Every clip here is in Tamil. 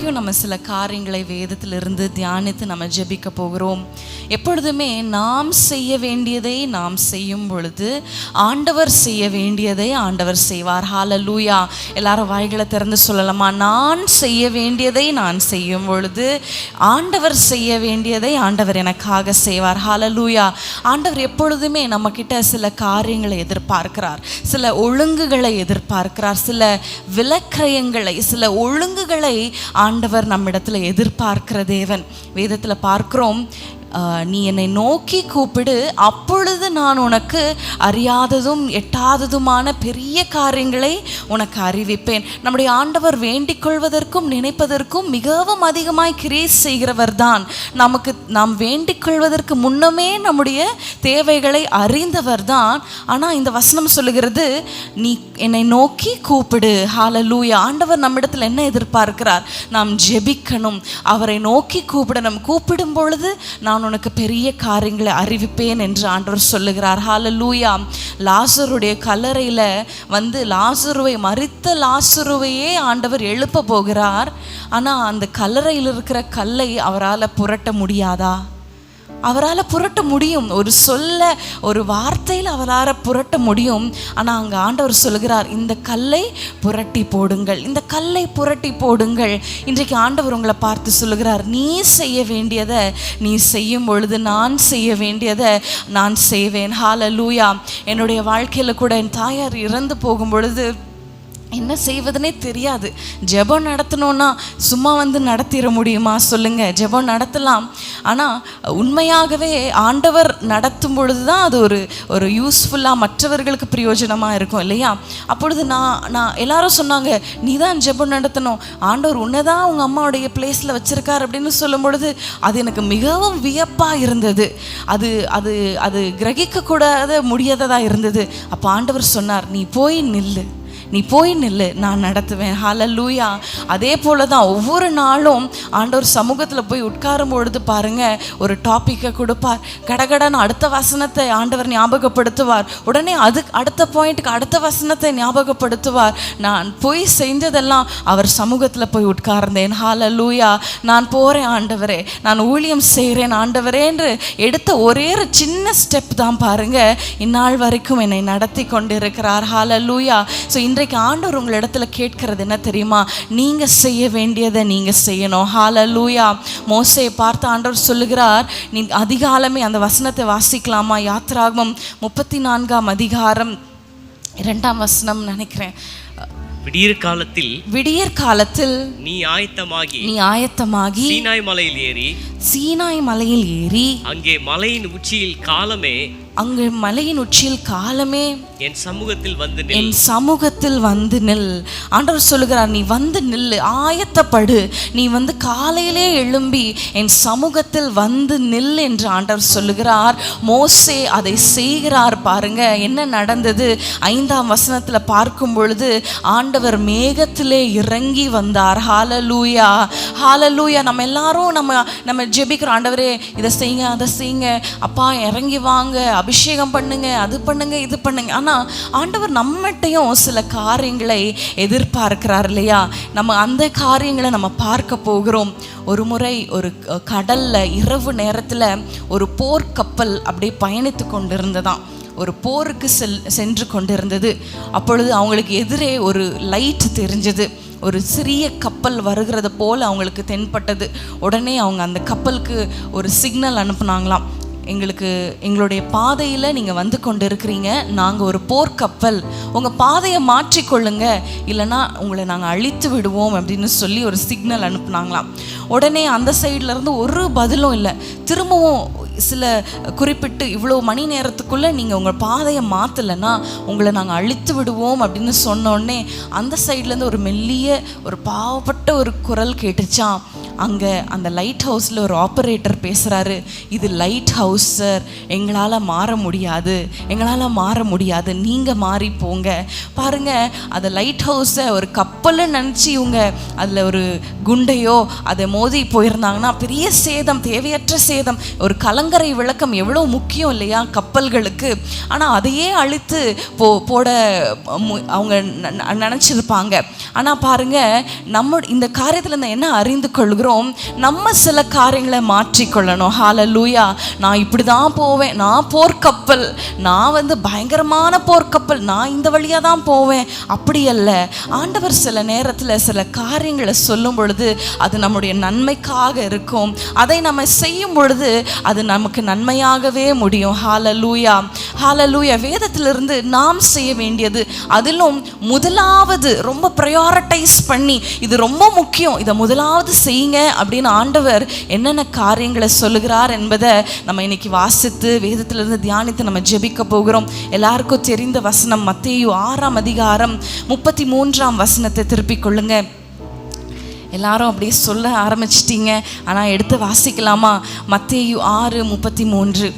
இன்றைக்கும் நம்ம சில காரியங்களை வேதத்திலிருந்து தியானித்து நம்ம ஜெபிக்க போகிறோம். எப்பொழுதுமே நாம் செய்ய வேண்டியதை நாம் செய்யும் பொழுது ஆண்டவர் செய்ய வேண்டியதை ஆண்டவர் செய்வார். ஹல்லேலூயா. எல்லாரும் வாய்களை திறந்து சொல்லலாமா? நான் செய்ய வேண்டியதை நான் செய்யும் பொழுது ஆண்டவர் செய்ய வேண்டியதை ஆண்டவர் எனக்காக செய்வார். ஹல்லேலூயா. ஆண்டவர் எப்பொழுதுமே நம்ம கிட்ட சில காரியங்களை எதிர்பார்க்கிறார், சில ஒழுங்குகளை எதிர்பார்க்கிறார், சில விலக்கிரயங்களை, சில ஒழுங்குகளை ஆண்டவர் நம்மிடத்துல எதிர்பார்க்கிற தேவன். வேதத்துல பார்க்கிறோம், நீ என்னை நோக்கி கூப்பிடு, அப்பொழுது நான் உனக்கு அறியாததும் எட்டாததுமான பெரிய காரியங்களை உனக்கு அறிவிப்பேன். நம்முடைய ஆண்டவர் வேண்டிக் கொள்வதற்கும் நினைப்பதற்கும் மிகவும் அதிகமாய் கிரியை செய்கிறவர் தான். நாம் வேண்டிக் கொள்வதற்கு முன்னமே நம்முடைய தேவைகளை அறிந்தவர் தான். ஆனால் இந்த வசனம் சொல்லுகிறது, நீ என்னை நோக்கி கூப்பிடு. ஹல்லேலூயா. ஆண்டவர் நம்மிடத்தில் என்ன எதிர்பார்க்கிறார்? நாம் ஜெபிக்கணும், அவரை நோக்கி கூப்பிடணும். கூப்பிடும் பொழுது நான் உனக்கு பெரிய காரியங்களை அறிவிப்பேன் என்று ஆண்டவர் சொல்லுகிறார். ஹல்லேலூயா. லாசருடைய கல்லறையில மரித்த லாசருவையே ஆண்டவர் எழுப்ப போகிறார். ஆனா அந்த கல்லறையில் இருக்கிற கல்லை அவரால் புரட்ட முடியாதா? அவரால் புரட்ட முடியும். ஒரு வார்த்தையில் அவரால் புரட்ட முடியும். ஆனால் அங்கே ஆண்டவர் சொல்லுகிறார், இந்த கல்லை புரட்டி போடுங்கள், இந்த கல்லை புரட்டி போடுங்கள். இன்றைக்கு ஆண்டவர் உங்களை பார்த்து சொல்லுகிறார், நீ செய்ய வேண்டியதை நீ செய்யும் பொழுது நான் செய்ய வேண்டியதை நான் செய்வேன். ஹல்லேலூயா. என்னுடைய வாழ்க்கையில் கூட என் தாயார் இறந்து போகும் பொழுது என்ன செய்வதுனே தெரியாது. ஜெபம் நடத்தணும்னா சும்மா நடத்திட முடியுமா சொல்லுங்க? ஜெபம் நடத்தலாம், ஆனால் உண்மையாகவே ஆண்டவர் நடத்தும் பொழுது தான் அது ஒரு யூஸ்ஃபுல்லாக மற்றவர்களுக்கு பிரயோஜனமாக இருக்கும் இல்லையா? அப்பொழுது நான் எல்லாரும் சொன்னாங்க, நீ தான் ஜெபம் நடத்தணும், ஆண்டவர் உன்னை தான் உங்கள் அம்மாவுடைய பிளேஸில் வச்சுருக்கார் அப்படின்னு சொல்லும் பொழுது அது எனக்கு மிகவும் வியப்பாக இருந்தது. அது அது அது கிரகிக்கக்கூடாத முடியாததாக இருந்தது. அப்போ ஆண்டவர் சொன்னார், நீ போய் நில்லு, நான் நடத்துவேன். ஹல்லேலூயா. அதே போல தான் ஒவ்வொரு நாளும் ஆண்டவர் சமூகத்தில் போய் உட்காரும் பொழுது பாருங்க, ஒரு டாப்பிக்கை கொடுப்பார், கடகடன்னு அடுத்த வசனத்தை ஆண்டவர் ஞாபகப்படுத்துவார், உடனே அடுத்த பாயிண்ட்டுக்கு அடுத்த வசனத்தை ஞாபகப்படுத்துவார். நான் போய் செஞ்சதெல்லாம் அவர் சமூகத்தில் போய் உட்கார்ந்தேன். ஹல்லேலூயா. நான் போகிறேன் ஆண்டவரே, நான் ஊழியம் செய்கிறேன் ஆண்டவரே என்று எடுத்த ஒரே ஒரு சின்ன ஸ்டெப் தான் பாருங்க இந்நாள் வரைக்கும் என்னை நடத்தி கொண்டிருக்கிறார். ஹல்லேலூயா. ஸோ இன்றைக்கு ஆண்டவர் உங்களிடத்துல கேட்கிறது என்ன தெரியுமா? நீங்க செய்ய வேண்டியதை நீங்க செய்யணும். ஹல்லேலூயா. மோசேயை பார்த்து ஆண்டவர் சொல்லுகிறார், நீ அதிகாலமே அந்த வசனத்தை வாசிக்கலாமா? யாத்திராகமம் 34ஆம் அதிகாரம் 2ஆம் வசனம் நினைக்கிறேன். விடியற் காலத்தில் நீ ஆயத்தமாகி சீனாய் மலையில் ஏறி அங்கே மலையின் உச்சியில் காலமே என் சமூகத்தில் வந்து நில். ஆண்டவர் சொல்லுகிறார், நீ வந்து நில்லு, ஆயத்தப்படு, நீ காலையிலே எழும்பி என் சமூகத்தில் வந்து நில் என்று ஆண்டவர் சொல்லுகிறார். மோசே அதை செய்கிறார். பாருங்க என்ன நடந்தது. 5ஆம் வசனத்தில் பார்க்கும் பொழுது ஆண்டவர் மேகத்திலே இறங்கி வந்தார். ஹல்லேலூயா. ஹல்லேலூயா. நம்ம எல்லாரும் நம்ம ஜெபிக்கிறோம், ஆண்டவரே இதை செய்யுங்க, அதை செய்யுங்க, அப்பா இறங்கி வாங்க, அபிஷேகம் பண்ணுங்க, அது பண்ணுங்க, இது பண்ணுங்க. ஆனால் ஆண்டவர் நம்மகிட்டையும் சில காரியங்களை எதிர்பார்க்கிறார் இல்லையா? நம்ம அந்த காரியங்களை நம்ம பார்க்க போகிறோம். ஒரு முறை ஒரு கடல்ல இரவு நேரத்தில் ஒரு போர்க்கப்பல் அப்படியே பயணித்து கொண்டிருந்ததாம். ஒரு போருக்கு சென்று கொண்டிருந்தது. அப்பொழுது அவங்களுக்கு எதிரே ஒரு லைட் தெரிஞ்சது. ஒரு சிறிய கப்பல் வருகிறது போல் அவங்களுக்கு தென்பட்டது. உடனே அவங்க அந்த கப்பலுக்கு ஒரு சிக்னல் அனுப்புனாங்களாம், எங்களுடைய பாதையில் நீங்கள் வந்து கொண்டு இருக்கிறீங்க, நாங்கள் ஒரு போர்க்கப்பல், உங்கள் பாதையை மாற்றிக்கொள்ளுங்க, இல்லைன்னா உங்களை நாங்கள் அழித்து விடுவோம் அப்படின்னு சொல்லி ஒரு சிக்னல் அனுப்புனாங்களாம். உடனே அந்த சைட்லேருந்து ஒரு பதிலும் இல்லை. திரும்பவும் சில குறிப்பிட்டு இவ்வளோ மணி நேரத்துக்குள்ளே நீங்கள் உங்கள் பாதையை மாற்றலைன்னா உங்களை நாங்கள் அழித்து விடுவோம் அப்படின்னு சொன்னோடனே அந்த சைட்லேருந்து ஒரு மெல்லிய ஒரு பாவப்பட்ட ஒரு குரல் கேட்டுச்சான். அங்கே அந்த லைட் ஹவுஸில் ஒரு ஆப்ரேட்டர் பேசுகிறாரு, இது லைட் ஹவுஸ் சார், எங்களால் மாற முடியாது, நீங்கள் மாறி போங்க. பாருங்கள், அந்த லைட் ஹவுஸை ஒரு கப்பல்னு நினச்சி இவங்க அதில் ஒரு குண்டையோ அதை மோதி போயிருந்தாங்கன்னா பெரிய சேதம், தேவையற்ற சேதம். ஒரு கலங்கரை விளக்கம் எவ்வளோ முக்கியம் இல்லையா கப்பல்களுக்கு. ஆனால் அதையே அழித்து போட அவங்க நினச்சிருப்பாங்க. ஆனால் பாருங்கள், நம்ம இந்த காரியத்தில் என்ன அறிந்து கொள்கிறோம், நம்ம சில காரியங்களை மாற்றிக்கொள்ளணும். ஹல்லேலூயா. நான் இப்படி தான் போவேன், நான் போர்க்கப்பல், நான் பயங்கரமான போர்க்கப்பல், நான் இந்த வழியாக தான் போவேன், அப்படி அல்ல. ஆண்டவர் சில நேரத்தில் சில காரியங்களை சொல்லும் பொழுது அது நம்முடைய நன்மைக்காக இருக்கும். அதை நம்ம செய்யும் பொழுது அது நமக்கு நன்மையாகவே முடியும். ஹல்லேலூயா, ஹல்லேலூயா. வேதத்திலிருந்து நாம் செய்ய வேண்டியது, அதிலும் முதலாவது ரொம்ப ப்ரையாரிட்டைஸ் பண்ணி இது ரொம்ப முக்கியம், இதை முதலாவது செய்யுங்க அப்படின்னு ஆண்டவர் என்னென்ன காரியங்களை சொல்லுகிறார் என்பதை நம்ம இன்னைக்கு வாசித்து வேதத்திலிருந்து தியானித்து நம்ம ஜெபிக்க போகிறோம். எல்லாருக்கும் தெரிந்த வசனம் மத்தேயு 6ஆம் அதிகாரம் 33ஆம் வசனத்தை திருப்பிக் கொள்ளுங்க. எல்லாரும் அப்படியே சொல்ல ஆரம்பிச்சிட்டீங்க, ஆனால் எடுத்து வாசிக்கலாமா? மத்தேயு 6:33.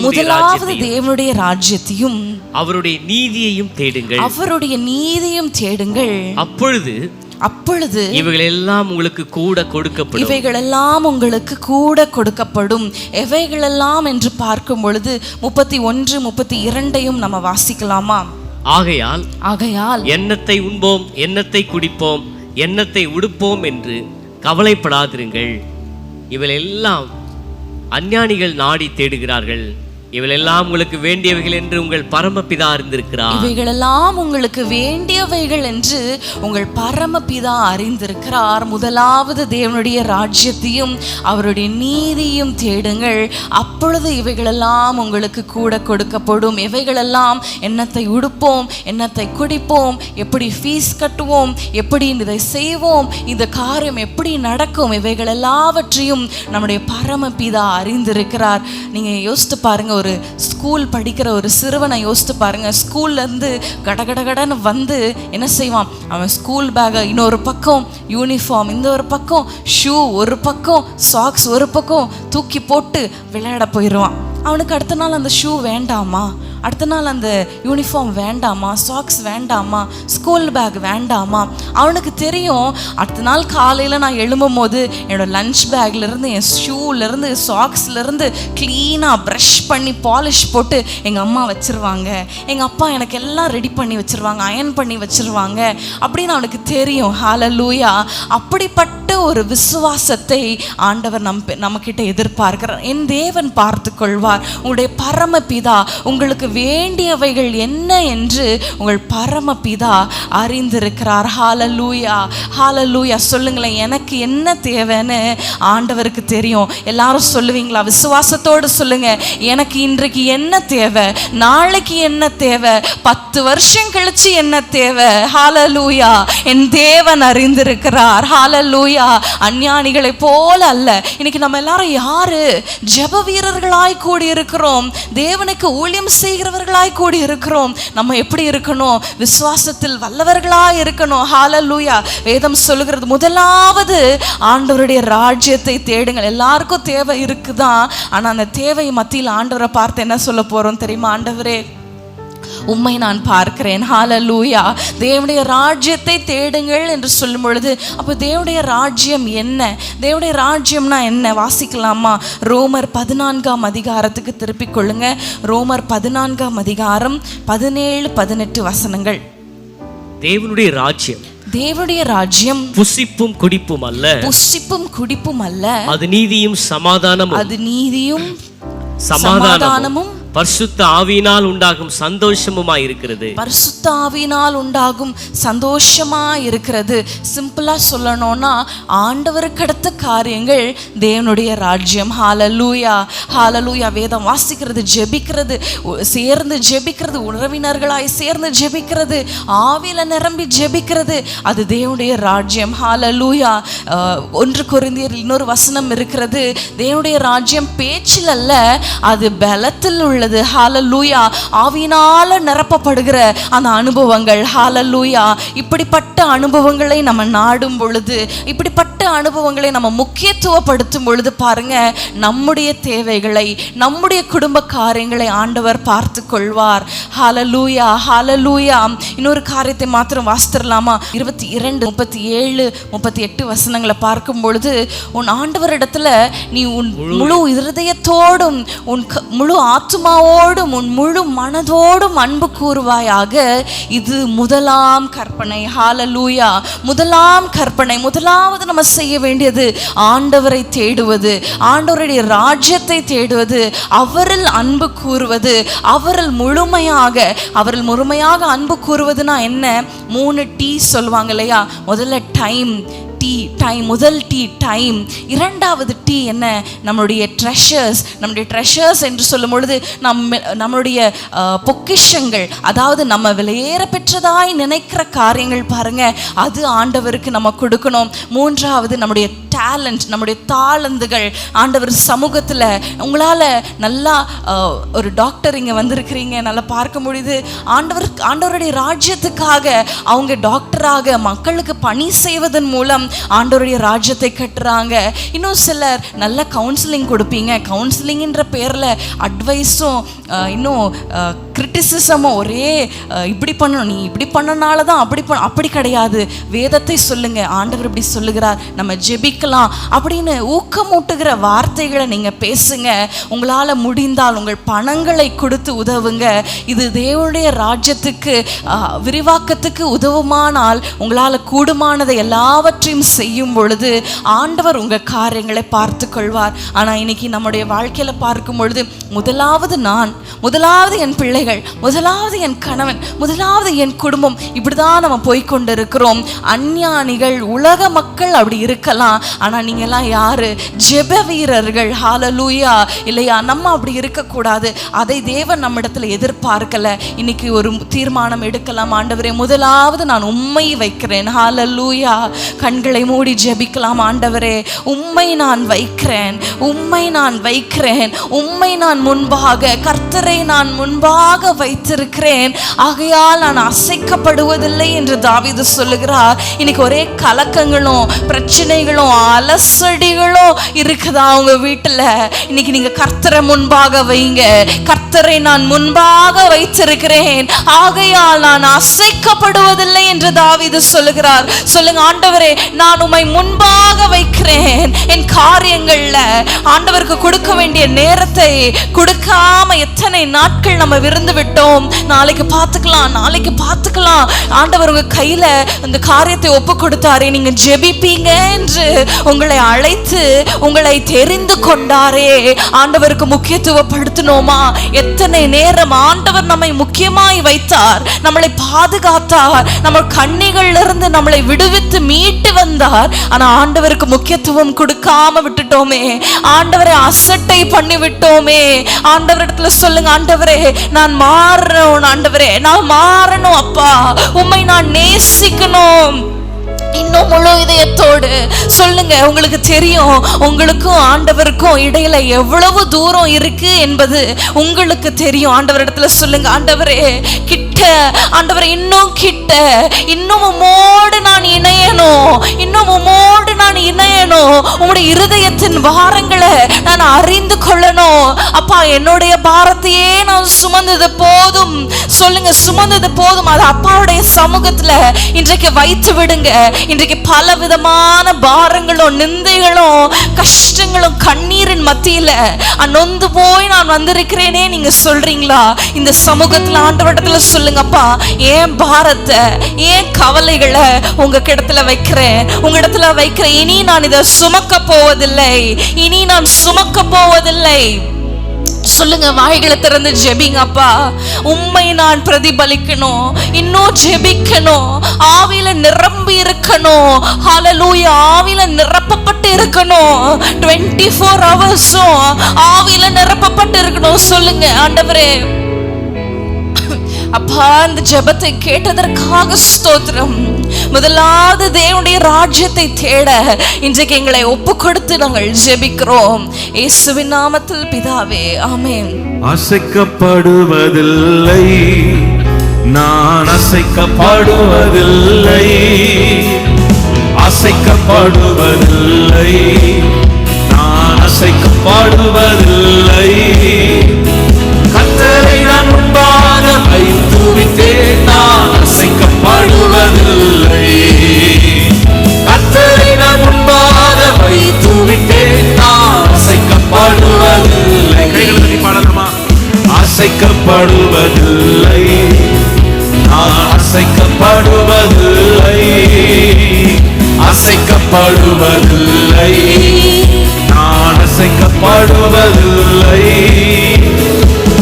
முதலாவது தேவனுடைய ராஜ்யத்தையும் அவருடைய நீதியையும் தேடுங்கள், அப்பொழுது இவைகளெல்லாம் உங்களுக்கு கூட கொடுக்கப்படும். எவைகளெல்லாம் என்று பார்க்கும் பொழுது 31, 32 நம்ம வாசிக்கலாமா? ஆகையால் எண்ணத்தை உண்போம், எண்ணத்தை குடிப்போம், எண்ணத்தை உடுப்போம் என்று கவலைப்படாதிருங்கள். இவைகளெல்லாம் அஞ்ஞானிகள் நாடி தேடுகிறார்கள். இவைகளெல்லாம் உங்களுக்கு வேண்டியவைகள் என்று உங்கள் பரமபிதா அறிந்திருக்கிறார். இவைகளெல்லாம் உங்களுக்கு வேண்டியவைகள் என்று உங்கள் பரமபிதா அறிந்திருக்கிறார். முதலாவது தேவனுடைய ராஜ்யத்தையும் அவருடைய நீதியும் தேடுங்கள், அப்பொழுது இவைகளெல்லாம் உங்களுக்கு கூட கொடுக்கப்படும். எவைகளெல்லாம்? எண்ணத்தை உடுப்போம், எண்ணத்தை குடிப்போம், எப்படி ஃபீஸ் கட்டுவோம், எப்படி இதை செய்வோம், இந்த காரியம் எப்படி நடக்கும், இவைகள் எல்லாவற்றையும் நம்முடைய பரமபிதா அறிந்திருக்கிறார். நீங்கள் யோசித்து பாருங்க, ஒரு ஸ்கூல் படிக்கிற ஒரு சிறுவனை யோசித்து பாருங்க. ஸ்கூல்லேருந்து கடகடகடன்னு வந்து என்ன செய்வான்? அவன் ஸ்கூல் பேக்கை இன்னொரு பக்கம், யூனிஃபார்ம் இந்த ஒரு பக்கம், ஷூ ஒரு பக்கம், சாக்ஸ் ஒரு பக்கம் தூக்கி போட்டு விளையாட போயிடுவான். அவனுக்கு அடுத்த நாள் அந்த ஷூ வேண்டாமா? அடுத்த நாள் அந்த யூனிஃபார்ம் வேண்டாமா? சாக்ஸ் வேண்டாமா? ஸ்கூல் பேக் வேண்டாமா? அவனுக்கு தெரியும், அடுத்த நாள் காலையில் நான் எழும்பும் போது என்னோடய லஞ்ச் பேக்லேருந்து, என் ஷூலேருந்து, சாக்ஸ்லேருந்து க்ளீனாக ப்ரஷ் பண்ணி பாலிஷ் போட்டு எங்கள் அம்மா வச்சுருவாங்க, எங்கள் அப்பா எனக்கு எல்லாம் ரெடி பண்ணி வச்சுருவாங்க, அயன் பண்ணி வச்சுருவாங்க அப்படின்னு அவனுக்கு தெரியும். ஹல்லேலூயா. அப்படிப்பட்ட ஒரு விசுவாசத்தை ஆண்டவர் நம்மக்கிட்ட எதிர்பார்க்கிறார். என் தேவன் பார்த்து கொள்வார். உங்களுடைய பரமபிதா உங்களுக்கு வேண்டியவைகள் என்ன என்று உங்கள் பரமபிதா அறிந்திருக்கிறார். ஹல்லேலூயா, ஹல்லேலூயா. சொல்லுங்களேன், எனக்கு என்ன தேவைன்னு ஆண்டவருக்கு தெரியும். எல்லாரும் சொல்லுவீங்களா? விசுவாசத்தோடு சொல்லுங்க. எனக்கு இன்றைக்கு என்ன தேவை, நாளைக்கு என்ன தேவை, 10 வருஷம் கழிச்சு என்ன தேவை? ஹல்லேலூயா. என் தேவன் அறிந்திருக்கிறார். ஹல்லேலூயா. அஞ்ஞானிகளை போல அல்ல. இன்னைக்கு நம்ம எல்லாரும் யாரு? ஜெப வீரர்களாய் கூடி இருக்கிறோம், தேவனுக்கு ஊழியம் செய்கிறவர்களாய் கூடி இருக்கிறோம். நம்ம எப்படி இருக்கணும்? விசுவாசத்தில் வல்லவர்களாய் இருக்கணும். ஹல்லேலூயா. வேதம் சொல்லுகிறது, முதலாவது ஆண்டவருடைய ராஜ்யத்தை தேடுங்கள். எல்லாருக்கும் தேவை இருக்குதான், ஆனா அந்த தேவை மத்தியில் ஆண்டவரை பார்த்து என்ன சொல்ல போறோம் தெரியுமா? ஆண்டவரே, உம்மை நான் பார்க்கிறேன். ஹல்லேலூயா. தேவனுடைய ராஜ்யத்தை தேடுங்கள் என்று சொல்லும் பொழுது, அப்போ தேவனுடைய ராஜ்யம் என்ன? தேவனுடைய ராஜ்யம்னா என்ன? வாசிக்கலாமா? ரோமர் 14ஆம் அதிகாரத்துக்கு திருப்பிக் கொள்ளுங்க. ரோமர் 14ஆம் அதிகாரம் 17, 18 வசனங்கள். தேவனுடைய ராஜ்யம் புசிப்பும் குடிப்பும் அல்ல, அது நீதியும் சமாதானமும் பரிசுத்த ஆவியினால் உண்டாகும் சந்தோஷமுமாய் இருக்கிறது. பரிசுத்த ஆவியினால் உண்டாகும் சந்தோஷமாய் இருக்கிறது. சிம்பிளா சொல்லணும்னா, ஆண்டவருக்கு அடுத்த காரியங்கள் தேவனுடைய ராஜ்யம். ஹல்லேலூயா, ஹல்லேலூயா. வேதம் வாசிக்கிறது, ஜெபிக்கிறது, சேர்ந்து ஜெபிக்கிறது, உறவினர்களாய் சேர்ந்து ஜெபிக்கிறது, ஆவியில நிரம்பி ஜெபிக்கிறது, அது தேவனுடைய ராஜ்யம். ஹல்லேலூயா. 1 கொரிந்தியர் இன்னொரு வசனம் இருக்கிறது, தேவனுடைய ராஜ்யம் பேச்சில் அல்ல, அது பலத்தில் உள்ள பொழுது ஹalleluya ஆவியினால நிரப்பப்படுகிற அந்த அனுபவங்கள் ஹalleluya இப்படிப்பட்ட அனுபவங்களை நம்ம நாடும் பொழுது, இப்படிப்பட்ட அனுபவங்களை நம்ம முக்கியத்துவப்படுத்தும் பொழுது பாருங்க, நம்முடைய தேவைகளை, நம்முடைய குடும்ப காரியங்களை ஆண்டவர் பார்த்து கொள்வார். ஹalleluya ஹalleluya. இன்னொரு காரியத்தை மாத்திரம் வாசித்துடலாமா? 22, 37, 38 வசனங்களை பார்க்கும் பொழுது, உன் ஆண்டவரிடத்துல நீ உன் முழு இருதயத்தோடும், உன் முழு ஆத்மாவோடும், உன் முழு மனதோடும் அன்பு கூறுவாயாக. இது முதலாம் கற்பனை. ஹalleluya. முதலாம் கற்பனை. முதலாவது நம்ம செய்ய வேண்டியது ஆண்டவரை தேடுவது, ஆண்டவருடைய ராஜ்யத்தை தேடுவது, அவரில் அன்பு கூறுவது, அவரில் முழுமையாக அன்பு கூறுவதுனா என்ன? 3 T சொல்லுவாங்க இல்லையா? முதல்ல டைம், முதல் டைம். இரண்டாவது டி என்ன? நம்மளுடைய ட்ரெஷர்ஸ் என்று சொல்லும் பொழுது நம்மளுடைய பொக்கிஷங்கள், அதாவது நம்ம விலையேற பெற்றதாய் நினைக்கிற காரியங்கள் பாருங்க, அது ஆண்டவருக்கு நம்ம கொடுக்கணும். மூன்றாவது நம்முடைய டேலண்ட், நம்முடைய தாளந்துகள் ஆண்டவர் சமூகத்தில். உங்களால் நல்லா ஒரு டாக்டர் இங்கே வந்திருக்கிறீங்க, நல்லா பார்க்க முடியுது. ஆண்டவருடைய ராஜ்யத்துக்காக அவங்க டாக்டராக மக்களுக்கு பணி செய்வதன் மூலம் ஆண்டவருடைய ராஜ்யத்தை கட்டுறாங்க. இன்னும் சிலர் நல்ல கவுன்சிலிங் கொடுப்பீங்க. கவுன்சிலிங்கிற பேரில் அட்வைஸும் இன்னும் கிரிட்டிசிசமும், ஒரே இப்படி பண்ணணும், நீ இப்படி பண்ணனால தான் அப்படி கிடையாது, வேதத்தை சொல்லுங்க, ஆண்டவர் இப்படி சொல்லுகிறார், நம்ம ஜெபிக்கலாம் அப்படின்னு ஊக்கமூட்டுகிற வார்த்தைகளை நீங்கள் பேசுங்க. உங்களால் முடிந்தால் உங்கள் பணங்களை கொடுத்து உதவுங்க. இது தேவனுடைய ராஜ்யத்துக்கு விரிவாக்கத்துக்கு உதவுமானால் உங்களால் கூடுமானதை எல்லாவற்றையும் செய்யும் பொழுது ஆண்டவர் உங்கள் காரியங்களை பார்த்து கொள்வார். ஆனால் இன்னைக்கு நம்முடைய வாழ்க்கையில் பார்க்கும் பொழுது, முதலாவது நான், முதலாவது என் பிள்ளைகள், முதலாவது என் கணவன், முதலாவது என் குடும்பம், இப்படிதான் நம்ம போய்கொண்டு இருக்கிறோம். அஞ்ஞானிகள், உலக மக்கள் அப்படி இருக்கலாம். ஆனால் நீங்கள்லாம் யாரு? ஜெப வீரர்கள். ஹalleluya இல்லையா? நம்ம அப்படி இருக்கக்கூடாது. அதை தேவன் நம்மிடத்தில் எதிர்பார்க்கல. இன்னைக்கு ஒரு தீர்மானம் எடுக்கலாம். ஆண்டவரே, முதலாவது நான் உம்மை வைக்கிறேன். ஹalleluya. கண்களை மூடி ஜெபிக்கலாம். ஆண்டவரே, உம்மை நான் வைக்கிறேன், உம்மை நான் வைக்கிறேன், உம்மை நான் முன்பாக, கர்த்தரை நான் முன்பாக வைத்திருக்கிறேன், ஆகையால் நான் அசைக்கப்படுவதில்லை என்று தாவீது சொல்லுகிறார். இன்னைக்கு ஒரே கலக்கங்களும் பிரச்சனைகளும் அலசடிகளும் இருக்குதா உங்க வீட்டுல? இன்னைக்கு நீங்க கர்த்தரை முன்பாக வைங்க. கர்த்தரை நான் முன்பாக வைத்திருக்கிறேன், ஆகையால் நான் அசைக்கப்படுவதில்லை என்று தாவீது சொல்லுகிறார். சொல்லுங்க, ஆண்டவரே, நான் உம்மை முன்பாக வைக்கிறேன். என் காரியங்கள்ல ஆண்டவருக்கு கொடுக்க வேண்டிய நேரத்தை கொடுக்காம எத்தனை நாட்கள் நம்ம விருந்து விட்டோம். நாளைக்கு பார்த்துக்கலாம். ஆண்டவர் உங்க கையில இந்த காரியத்தை ஒப்பு கொடுத்தாரே, நீங்க ஜெபிப்பீங்க என்று உங்களை அழைத்து உங்களை தெரிந்து கொண்டாரே. ஆண்டவருக்கு முக்கியத்துவப்படுத்தினோமா? எத்தனை நேரம் ஆண்டவர் நம்மை முக்கியமாய் வைத்தார், நம்மளை பாதுகாத்தார், நம்ம கண்ணிகள்ல இருந்து நம்மளை விடுவித்து மீட்டு வந்தார். ஆனா ஆண்டவருக்கு முக்கியத்துவம் கொடுக்காம விட்டுட்டோமே, ஆண்டவரை அசட்டை பண்ணி விட்டோமே. ஆண்டவரிடத்துல சொல்லுங்க, ஆண்டவரே, நான் மாறணும், ஆண்டவரே நான் மாறணும், அப்பா உம்மை நான் நேசிக்கணும். இன்னும் முழு இதயத்தோடு சொல்லுங்க. உங்களுக்கு தெரியும், உங்களுக்கும் ஆண்டவருக்கும் இடையில எவ்வளவு தூரம் இருக்கு என்பது உங்களுக்கு தெரியும். ஆண்டவரிடத்துல சொல்லுங்க, ஆண்டவரே கிட்ட, ஆண்டவரே இன்னும் கிட்ட, இன்னும் உம்மோடு நான் இணையணும், இன்னும் உம்மோடு நான் இணையணும். உம்முடைய இருதயத்தின் பாரங்களை நான் அறிந்து கொள்ளணும். அப்பா, என்னுடைய பாரத்தையே நான் சுமந்தது போதும். சொல்லுங்க, சுமந்தது போதும். அது அப்பாவுடைய சமூகத்துல இன்றைக்கு வைத்து விடுங்க. இன்றைக்கு பல விதமான பாரங்களும் நிந்தைகளும் கஷ்டங்களும் கண்ணீரின் மத்தியில நொந்து போய் நான் வந்திருக்கிறேனே நீங்க சொல்றீங்களா? இந்த சமூகத்துல ஆண்டவரிடத்துல சொல்லுங்கப்பா, ஏன் பாரத்தை, ஏன் கவலைகளை உங்க இடத்துல வைக்கிறேன், உங்க இடத்துல வைக்கிறேன். இனி நான் இதை சுமக்க போவதில்லை, இனி நான் சுமக்க போவதில்லை. சொல்லுங்க, வாய்களை திறந்து ஜெபிங்க. அப்பா, உம்மை நான் பிரதிபலிக்கணும், இன்னும் ஜெபிக்கணும், ஆவியில நிரம்பி இருக்கணும். ஹalleluya, ஆவியில நிரப்பப்பட்டு இருக்கணும். 24 ஹவர்ஸும் ஆவியில நிரப்பப்பட்டு இருக்கணும். சொல்லுங்க, ஆண்டவரே அப்பா, இந்த ஜெபத்தை கேட்டதற்காக ஸ்தோத்திரம். முதலாவது தேவனுடைய ராஜ்யத்தை தேட இன்றைக்கு எங்களை ஒப்பு கொடுத்து நாங்கள் ஜெபிக்கிறோம். இயேசுவின் நாமத்தில் பிதாவே, ஆமென். அசைக்கப்படுவதில்லை, நான் அசைக்கப்படுவதில்லை, அசைக்கப்படுவதில்லை, நான் அசைக்கப்படுவதில்லை. கர்த்தரை நான் முன்பாக வைத்து விட்டேன், நான் அசைக்கப்படுவதில்லை. கர்த்தரை நான் முன்பாக வைத்து விட்டேன், நான் அசைக்கப்படுவதில்லை. கைகளை பாடலாமா? அசைக்கப்படுவதில்லை, நான் அசைக்கப்படுவதில்லை, அசைக்கப்படுவதில்லை, நான் அசைக்கப்படுவதில்லை.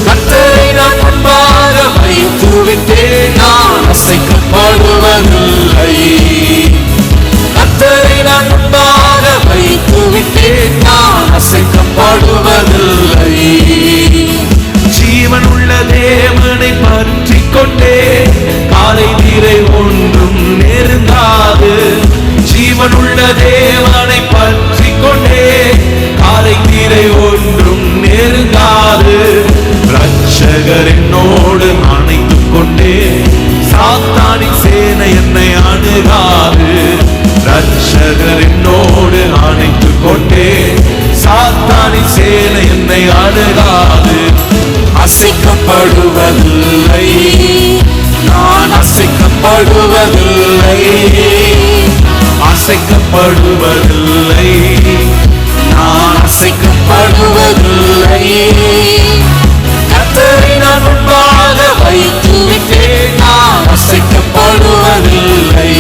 கர்த்தரை நான் முன்பாக வைத்து விட்டேன், நான் அசைக்கப்படுவதில்லை. கர்த்தரை நான் முன்பாக வைத்து விட்டேன், நான் அசைக்கப்படுவதில்லை. ஜீவனுள்ள தேவனை பற்றி கொண்டே காலை நீரை ஒன்றும் நெருங்காது. ஜீவனுள்ள தேவனை பற்றி கொண்டே காலை நீரை ஒன்றும் நெருங்காது. ரட்சகர் என்னோடு அணைத்துக் கொண்டே சாத்தானின் சேனை என்னை அணுகாது. ரட்சகர் என்னோடு அணைத்துக் கொண்டே சாத்தானின் சேனை என்னை அணுகாது. அசைக்கப்படுவதில்லை, நான் அசைக்கப்படுவதில்லை, அசைக்கப்படுவதில்லை, நான் அசைக்கப்படுவதில்லை. கர்த்தரை நான் முன்பாக வைத்து விட்டேன், நான் அசைக்கப்படுவதில்லை.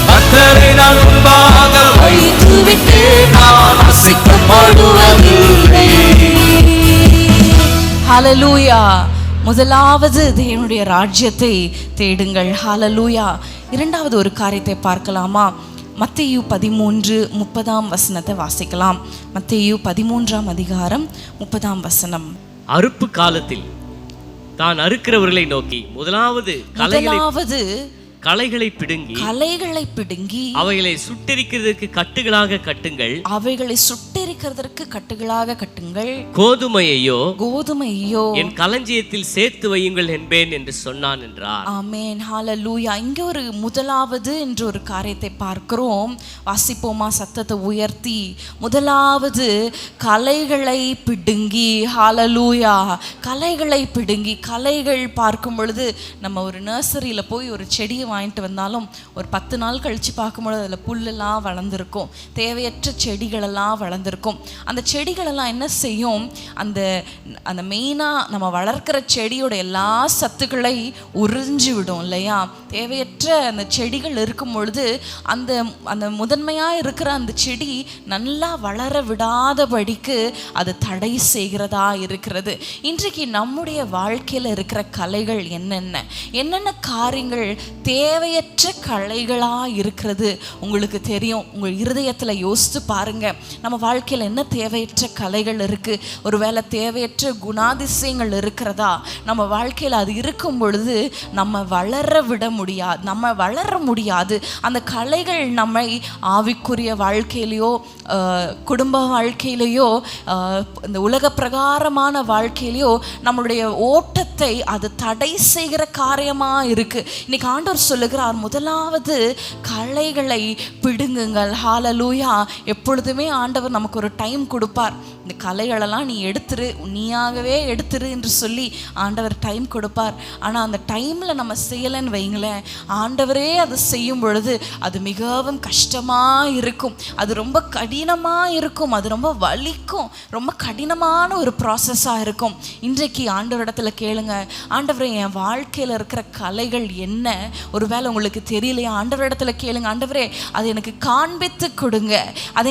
கர்த்தரை நான் முன்பாக வைத்து விட்டேன், நான் அசைக்கப்படுவதில்லை. ஹல்லேலூயா. முதலாவது தேவனுடைய ராஜ்யத்தை தேடுங்கள். ஹல்லேலூயா. இரண்டாவது ஒரு காரியத்தை பார்க்கலாமா? மத்தேயு 13:30 வாசிக்கலாம். மத்தேயு 13:30. அறுப்பு காலத்தில் தான் அறுக்கிறவர்களை நோக்கி முதலாவது களைகளை பிடுங்கி அவைகளை சுட்டெரிக்கிறதற்கு கட்டுகளாக கட்டுங்கள். கோதுமையையோ என் களஞ்சியத்தில் சேர்த்து வையுங்கள் என்பேன் என்று சொன்னான் என்றார். ஆமென். ஹல்லேலூயா. இங்க ஒரு முதலாவது என்ற ஒரு காரியத்தை பார்க்கிறோம். வாசிப்போமா சத்தத்தை உயர்த்தி? முதலாவது களைகளை பிடுங்கி. ஹல்லேலூயா. களைகளை பிடுங்கி. களைகள் பார்க்கும் பொழுது நம்ம ஒரு நர்சரியில போய் ஒரு செடியை வாங்கிட்டு வந்தாலும் ஒரு 10 நாள் கழிச்சு பார்க்கும்போது அதில் புல்லெல்லாம் வளர்ந்துருக்கும், தேவையற்ற செடிகளெல்லாம் வளர்ந்துருக்கும். அந்த செடிகளெல்லாம் என்ன செய்யும்? அந்த அந்த மெயினாக நம்ம வளர்க்கிற செடியோட எல்லா சத்துக்களை உறிஞ்சி விடும் இல்லையா? தேவையற்ற அந்த செடிகள் இருக்கும் பொழுது அந்த அந்த முதன்மையாக இருக்கிற அந்த செடி நல்லா வளர விடாதபடிக்கு அது தடை செய்கிறதா இருக்கிறது. இன்றைக்கு நம்முடைய வாழ்க்கையில் இருக்கிற களைகள் என்னென்ன காரியங்கள் தேவையற்ற களைகளாக இருக்கிறது உங்களுக்கு தெரியும். உங்கள் இருதயத்தில் யோசித்து பாருங்க. நம்ம வாழ்க்கையில் என்ன தேவையற்ற களைகள் இருக்குது? ஒருவேளை தேவையற்ற குணாதிசயங்கள் இருக்கிறதா நம்ம வாழ்க்கையில்? அது இருக்கும் பொழுது நம்ம வளர முடியாது. அந்த களைகள் நம்மை ஆவிக்குரிய வாழ்க்கையிலையோ குடும்ப வாழ்க்கையிலையோ இந்த உலக பிரகாரமான வாழ்க்கையிலையோ நம்மளுடைய ஓட்டத்தை அது தடை செய்கிற காரியமாக இருக்குது. இன்னைக்கு ஆண்டவர் சொல்லுகிறார், முதலாவது களைகளை பிடுங்குங்கள். ஹல்லேலூயா. எப்பொழுதுமே ஆண்டவர் நமக்கு ஒரு டைம் கொடுப்பார். இந்த களைகளெல்லாம் நீ நீயாகவே எடுத்துரு என்று சொல்லி ஆண்டவர் டைம் கொடுப்பார். ஆனால் அந்த டைமில் நம்ம செய்யலைன்னு வைங்களேன், ஆண்டவரே அதை செய்யும் பொழுது அது மிகவும் கஷ்டமாக இருக்கும், அது ரொம்ப கடினமாக இருக்கும், அது ரொம்ப வலிக்கும், ரொம்ப கடினமான ஒரு ப்ராசஸாக இருக்கும். இன்றைக்கு ஆண்டவரிடத்தில் கேளுங்க, ஆண்டவரே என் வாழ்க்கையில் இருக்கிற களைகள் என்ன? ஒருவேளை உங்களுக்கு தெரியலையா? ஆண்டவரிடத்தில் கேளுங்க, ஆண்டவரே அதை எனக்கு காண்பித்து கொடுங்க, அதை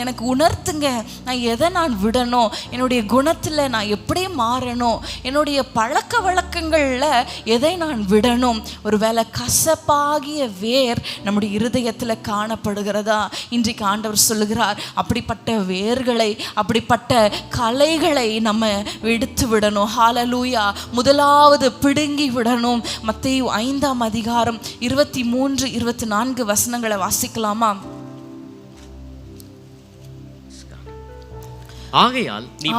எனக்கு உணர்த்துங்க, நான் எதை நான் விடணும், என்னுடைய குணத்தில் நான் எப்படி மாறணும், என்னுடைய பழக்க வழக்கங்களில் எதை நான் விடணும். ஒருவேளை கசப்பாகிய வேர் நம்முடைய இருதயத்தில் காணப்படுகிறதா? இன்றைக்கு ஆண்டவர் சொல்லுகிறார், அப்படிப்பட்ட வேர்களை, அப்படிப்பட்ட கலைகளை நம்ம எடுத்து விடணும். ஹல்லேலூயா. முதலாவது பிடுங்கி விடணும். மத்தேயு 5ஆம் அதிகாரம் 23, 24 வசனங்களை வாசிக்கலாமா? ஆகையால் நீ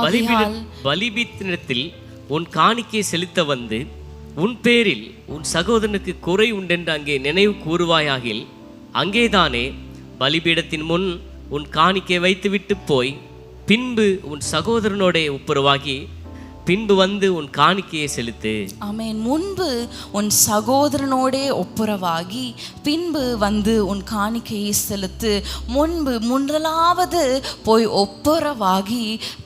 பலிபீடத்தில் உன் காணிக்கை செலுத்த வந்து உன் பேரில் உன் சகோதரனுக்கு குறை உண்டென்று அங்கே நினைவு கூறுவாயாகில், அங்கேதானே பலிபீடத்தின் முன் உன் காணிக்கை வைத்துவிட்டு போய் பின்பு உன் சகோதரனோட ஒப்புரவாகி பின்பு வந்து உன் காணிக்கையை செலுத்து. ஆமென். முன்பு உன் சகோதரனோடே ஒப்புரவாகி பின்பு வந்து உன் காணிக்கையை செலுத்து. முதலாவது போய் ஒப்புரவாகி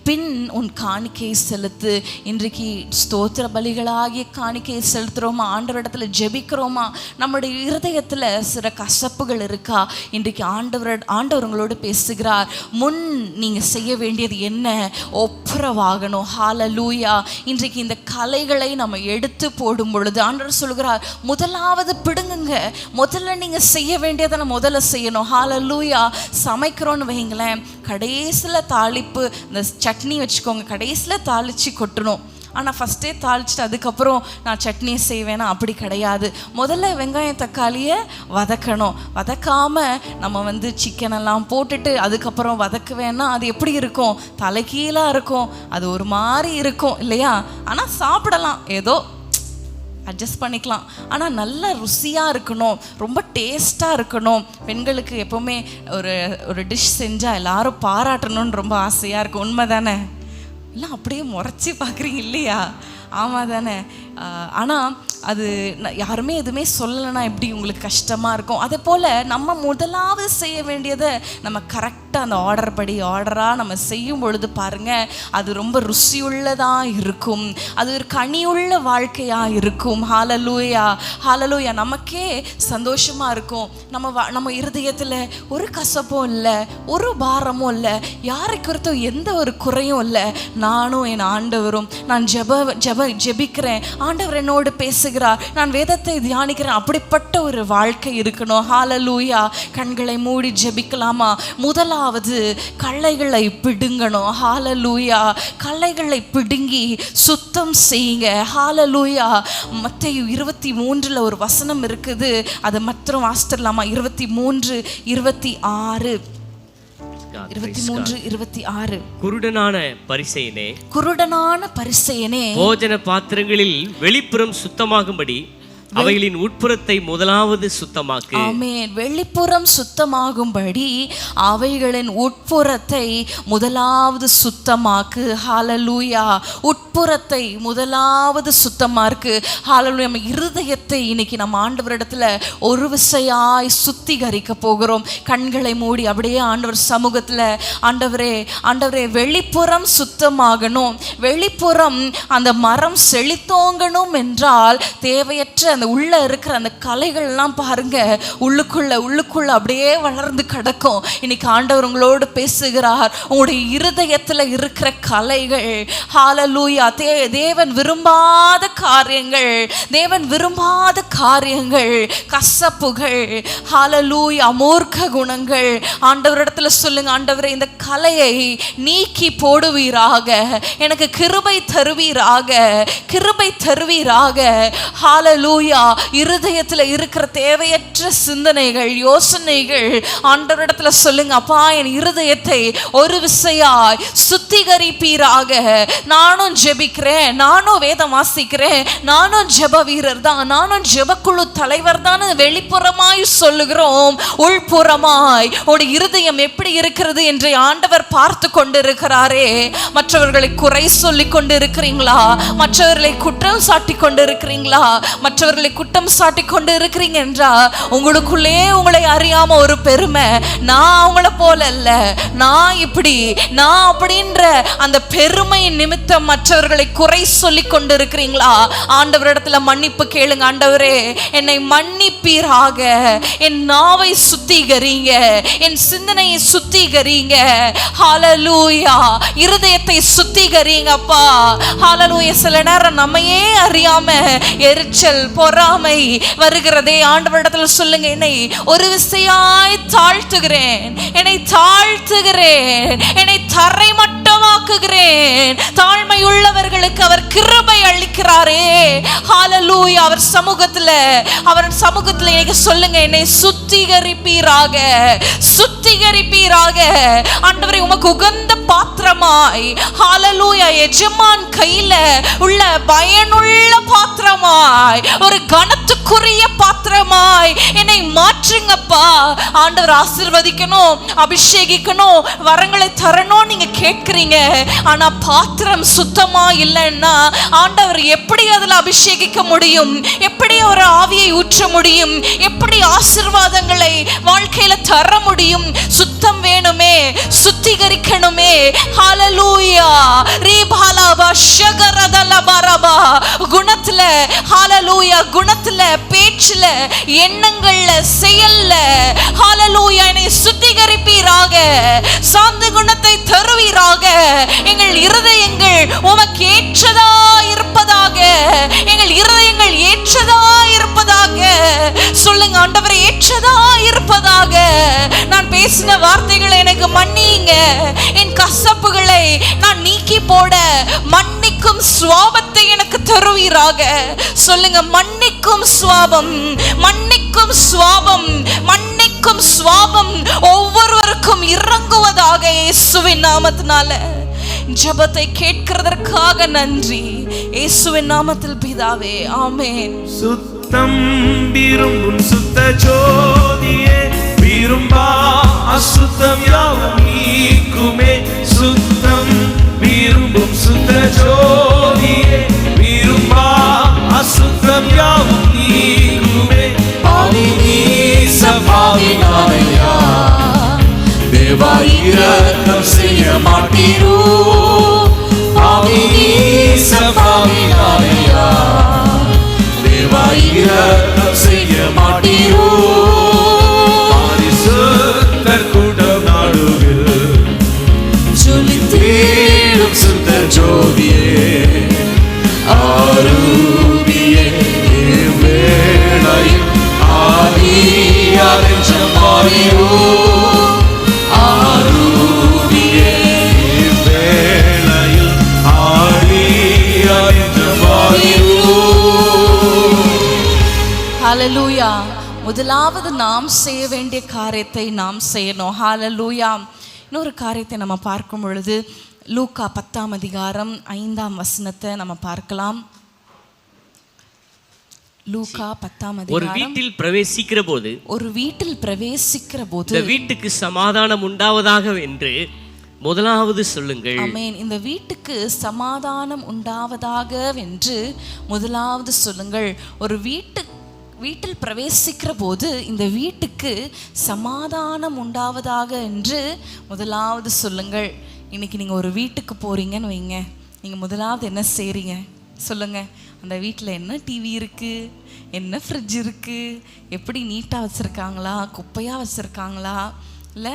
பின் உன் காணிக்கையை செலுத்து. இன்றைக்கு ஸ்தோத்திர பலிகளாகிய காணிக்கையை செலுத்துகிறோமா? ஆண்டவரிடத்துல ஜெபிக்கிறோமா? நம்முடைய இருதயத்தில் சில கசப்புகள் இருக்கா? இன்றைக்கு ஆண்டவர் உங்களோடு பேசுகிறார். முன் நீங்கள் செய்ய வேண்டியது என்ன? ஒப்புரவாகணும். ஹல்லேலூயா. இன்றைக்கு இந்த கலைகளை நம்ம எடுத்து போடும் பொழுது ஆண்டவர் சொல்கிறார், முதலாவது பிடுங்குங்க. முதல்ல நீங்க செய்ய வேண்டியதை நான் முதல்ல செய்யணும். ஹல்லேலூயா. சமைக்கிறோன்னு வைங்களேன், கடைசியில் தாளிப்பு, இந்த சட்னி வச்சுக்கோங்க, கடைசியில் தாளிச்சு கொட்டணும். ஆனால் ஃபஸ்ட்டே தாளிச்சுட்டு அதுக்கப்புறம் நான் சட்னியை செய்வேனா? அப்படி கிடையாது. முதல்ல வெங்காயம் தக்காளியை வதக்கணும். வதக்காமல் நம்ம சிக்கனெல்லாம் போட்டுட்டு அதுக்கப்புறம் வதக்குவேன்னா அது எப்படி இருக்கும்? தலைகீழாக இருக்கும். அது ஒரு மாதிரி இருக்கும் இல்லையா? ஆனால் சாப்பிடலாம், ஏதோ அட்ஜஸ்ட் பண்ணிக்கலாம். ஆனால் நல்ல ருசியாக இருக்கணும், ரொம்ப டேஸ்ட்டாக இருக்கணும். பெண்களுக்கு எப்போவுமே ஒரு டிஷ் செஞ்சால் எல்லாரும் பாராட்டணும்னு ரொம்ப ஆசையாக இருக்கும். உண்மை தானே? இல்லை அப்படியே முறைச்சி பார்க்குறீங்க இல்லையா? ஆமாம் தானே? ஆனால் அது யாருமே எதுவுமே சொல்லலைன்னா எப்படி உங்களுக்கு கஷ்டமாக இருக்கும். அதே போல் நம்ம முதலாவது செய்ய வேண்டியதை நம்ம கரெக்டாக அந்த ஆர்டராக நம்ம செய்யும் பொழுது பாருங்கள், அது ரொம்ப ருசியுள்ளதாக இருக்கும். அது ஒரு கனியுள்ள வாழ்க்கையாக இருக்கும். ஹல்லேலூயா. ஹல்லேலூயா. நமக்கே சந்தோஷமாக இருக்கும். நம்ம இருதயத்தில் ஒரு கசப்பும் இல்லை, ஒரு பாரமும் இல்லை, யாரை குறித்தும் எந்த ஒரு குறையும் இல்லை. நானும் என் ஆண்டவரும் நான் ஜெபிக்கிறேன், ஆண்டவர் என்னோடு பேசுகிறார், நான் வேதத்தை தியானிக்கிறேன். அப்படிப்பட்ட ஒரு வாழ்க்கை இருக்கணும். ஹல்லேலூயா. கண்களை மூடி ஜெபிக்கலாமா? முதலாவது களைகளை பிடுங்கணும். ஹல்லேலூயா. களைகளை பிடுங்கி சுத்தம் செய்யுங்க. ஹல்லேலூயா. மத்தேயு 23 ஒரு வசனம் இருக்குது, அதை மாத்திரம் வாசித்துடலாமா? 23, 26. 23:26. குருடனான பரிசேயனே, போஜன பாத்திரங்களில் வெளிப்புறம் சுத்தமாகும்படி அவைகளின் உட்புறத்தை முதலாவது சுத்தமாக்கு. ஆமென். வெளிப்புறம் சுத்தமாகும்படி அவைகளின் உட்புறத்தை முதலாவது சுத்தமாக்கு. ஹல்லேலூயா. உட்புறத்தை முதலாவது சுத்தமாக்கு. ஹல்லேலூயா. நம்ம இருதயத்தை இன்னைக்கு நம்ம ஆண்டவரிடத்துல ஒரு விசையாய் சுத்திகரிக்க போகிறோம். கண்களை மூடி அப்படியே ஆண்டவர் சமூகத்துல, ஆண்டவரே வெளிப்புறம் சுத்தமாகணும். வெளிப்புறம் அந்த மரம் செழித்தோங்கணும் என்றால் தேவையற்ற அந்த உள்ள இருக்கிற அந்த கலைகள்லாம் பாருங்க, உள்ளுக்குள்ள அப்படியே வளர்ந்து கிடக்கும். இன்னைக்கு ஆண்டவர் உங்களோடு பேசுகிறார். உங்களுடைய இருதயத்துல இருக்கிற கலைகள், ஹல்லேலூயா, தேவன் விரும்பாத காரியங்கள், கசப்புகள், ஹல்லேலூயா, மூர்க்க குணங்கள், ஆண்டவரிடத்துல சொல்லுங்க, ஆண்டவரே இந்த கலையை நீக்கி போடுவீராக, எனக்கு கிருபை தருவீராக. ஹல்லேலூயா. இருதயத்துல இருக்கிற தேவையற்ற சிந்தனைகள், யோசனைகள் ஆண்டவரிடத்துல சொல்லுங்க, அப்பா என் இருதயத்தை ஒரு விசையாய் சுத்திகரிப்பீராக. நானும் ஜெபிக்கிறேன், நானும் வேதம் வாசிக்கிறேன், நானும் ஜெப வீரர் தான், நானும் ஜெபக்குழு தலைவர் தான் வெளிப்புறமாய் சொல்லுகிறோம். உள்புறமாய் ஒரு இருதயம் எப்படி இருக்கிறது என்று ஆண்டவர் பார்த்து கொண்டிருக்கிறாரே. மற்றவர்களை குறை சொல்லி கொண்டு இருக்கிறீங்களா? மற்றவர்களை குற்றம் சாட்டி கொண்டு இருக்கிறீங்களா? மற்றவர்களை மற்றவர்களை குற்றம் சாட்டி கொண்டு இருக்கிறீங்க என்றா உங்களுக்குள்ளே உங்களை அறியாம ஒரு பெருமை, நான் அவங்கள போல அல்ல, நான் இப்படி, நான் அப்படின்ற அந்த பெருமை நிமித்தம் மற்றவர்களை குறை சொல்லி கொண்டு இருக்கிறீங்களா? ஆண்டவரிடத்துல மன்னிப்பு கேளுங்க. ஆண்டவரே, என்னை மன்னிப்பீராக, என் நாவை சுத்திகரிங்க, என் சிந்தனையை சுத்திகரிங்க. ஹல்லேலூயா. இருதயத்தை சுத்திகரிங்கப்பா. ஹல்லேலூயா. சில நேரம் நம்மையே அறியாம எரிச்சல், பொறாமை வருகிறதே. ஆண்டவரிடத்துல சொல்லுங்க, என்னை ஒரு விசையாய் தாழ்த்துகிறேன், என்னை தாழ்த்துகிறேன், என்னை தரைமட்டமாக்குகிறேன். தாழ்மை உள்ளவர்களுக்கு அவர் கிருபை அளிக்கிறாரே. ஹல்லேலூயா. அவர் சமூகத்துல இன்னைக்கு சொல்லுங்க, என்னை சுத்திகரிப்பீராக, சுத்திகரிப்பீராக. ஆண்டவரே, உமக்கு உகந்த பாத்திரமாய், ஹல்லேலூயா, எஜமான் கையில உள்ள பயனுள்ள பாத்திரமாய், ஒரு கனத்துக்குரிய பாத்திரமாய் என்னை மாற்றுங்கப்பா. ஆண்டவர் ஆசீர்வதிக்கணும், அபிஷேகிக்கணும், வரங்களை தரணும் நீங்க கேட்கிறீங்க. ஆனா பாத்திரம் சுத்தமா இல்லைன்னா ஆண்டவர் எப்படி அதுல அபிஷேகிக்க முடியும்? எப்படி ஒரு ஆவியை ஊற்ற முடியும்? எப்படி ஆசீர்வாதங்களை வாழ்க்கையில தர முடியும்? சுத்தம் வேணுமே, சுத்திகரிக்கணுமே. ஹல்லேலூயா. ரீபாலாபா ஷகரதலபரபா. குணத்துல, ஹல்லேலூயா, குணத்துல, பேச்சுல, எண்ணங்கள்ல, செயல்ல, ஹல்லேலூயா, என்னை சுத்திகரிப்பீராக, சாந்த குணத்தை தருவீராக. எங்கள் இருதயங்கள் உமக்கு ஏற்றதா இருப்பதாக, எங்கள் இருதயங்கள் ஏற்றதா இருப்பதாக. சொல்லுங்க ஆண்டவரே, ஏற்றதா இருப்பதாக. நான் பேசின வார்த்தைகளை எனக்கு மன்னியுங்க. என் கசப்புகளை நான் நீக்கி போட மன்னிக்கும் சுவாபத்தை எனக்கு தருவீராக. சொல்லுங்க, மன்னிக்கும் சுவாபம், மன்னிக்கும் சுவாபம், மன்னிக்கும் சுவாபம் ஒவ்வொருவருக்கும் இறங்குவதாக இயேசுவின் நாமத்தினால. ஜெபத்தை கேட்கிறதற்காக நன்றி, இயேசுவின் நாமத்தில் பிதாவே, ஆமென். சுத்தம் விரும்பும் சுத்த ஜோதியே, விரும்பா அசுத்தம் யாவும் நீக்குமே. சுத்தம் விரும்பும் சுத்த ஜோதியே, விரும்பா அசுத்தம் யாவும் நீக்குமே. பாவி நீச பாவினாயா, தேவா இரக்கம் செய்ய மாட்டீரோ. பாவி நீச பாவினாயா, தேவா இரக்கம் செய்ய மாட்டீரோ. பரிசுத்தர் கூட்டம் நடுவில் ஜொலித்தேடும் சுத்த ஜோதியே, ஆரூபியே வேளையில் ஆதியார் என்ற மாறியோ. ஆரூபியே வேளையில் ஆதியார் என்ற மாறியோ. ஹல்லேலூயா. முதலாவது நாம் செய்ய வேண்டிய காரியத்தை நாம் செய்யணும். ஹல்லேலூயா. இன்னொரு காரியத்தை நம்ம பார்க்கும் பொழுது லூக்கா 10ஆம் அதிகாரம் 5ஆம் வசனத்தை நம்ம பார்க்கலாம். லூக்கா 10ஆம் ஒரு அதிகாரம். வீட்டில் பிரவேசிக்கிற போது, ஒரு வீட்டில் பிரவேசிக்கிற போது, இந்த வீட்டுக்கு சமாதானம் உண்டாவதாக என்று முதலாவது சொல்லுங்கள். ஆமென். இந்த வீட்டுக்கு சமாதானம் உண்டாவதாக என்று முதலாவது சொல்லுங்கள். ஒரு வீட்டில் பிரவேசிக்கிற போது இந்த வீட்டுக்கு சமாதானம் உண்டாவதாக என்று முதலாவது சொல்லுங்கள். இன்னைக்கு நீங்கள் ஒரு வீட்டுக்கு போறீங்கன்னு வைங்க, நீங்கள் முதலாவது என்ன செய்கிறீங்க சொல்லுங்க? அந்த வீட்டில் என்ன டிவி இருக்குது, என்ன ஃப்ரிட்ஜ் இருக்குது, எப்படி நீட்டாக வச்சுருக்காங்களா, குப்பையாக வச்சுருக்காங்களா, இல்லை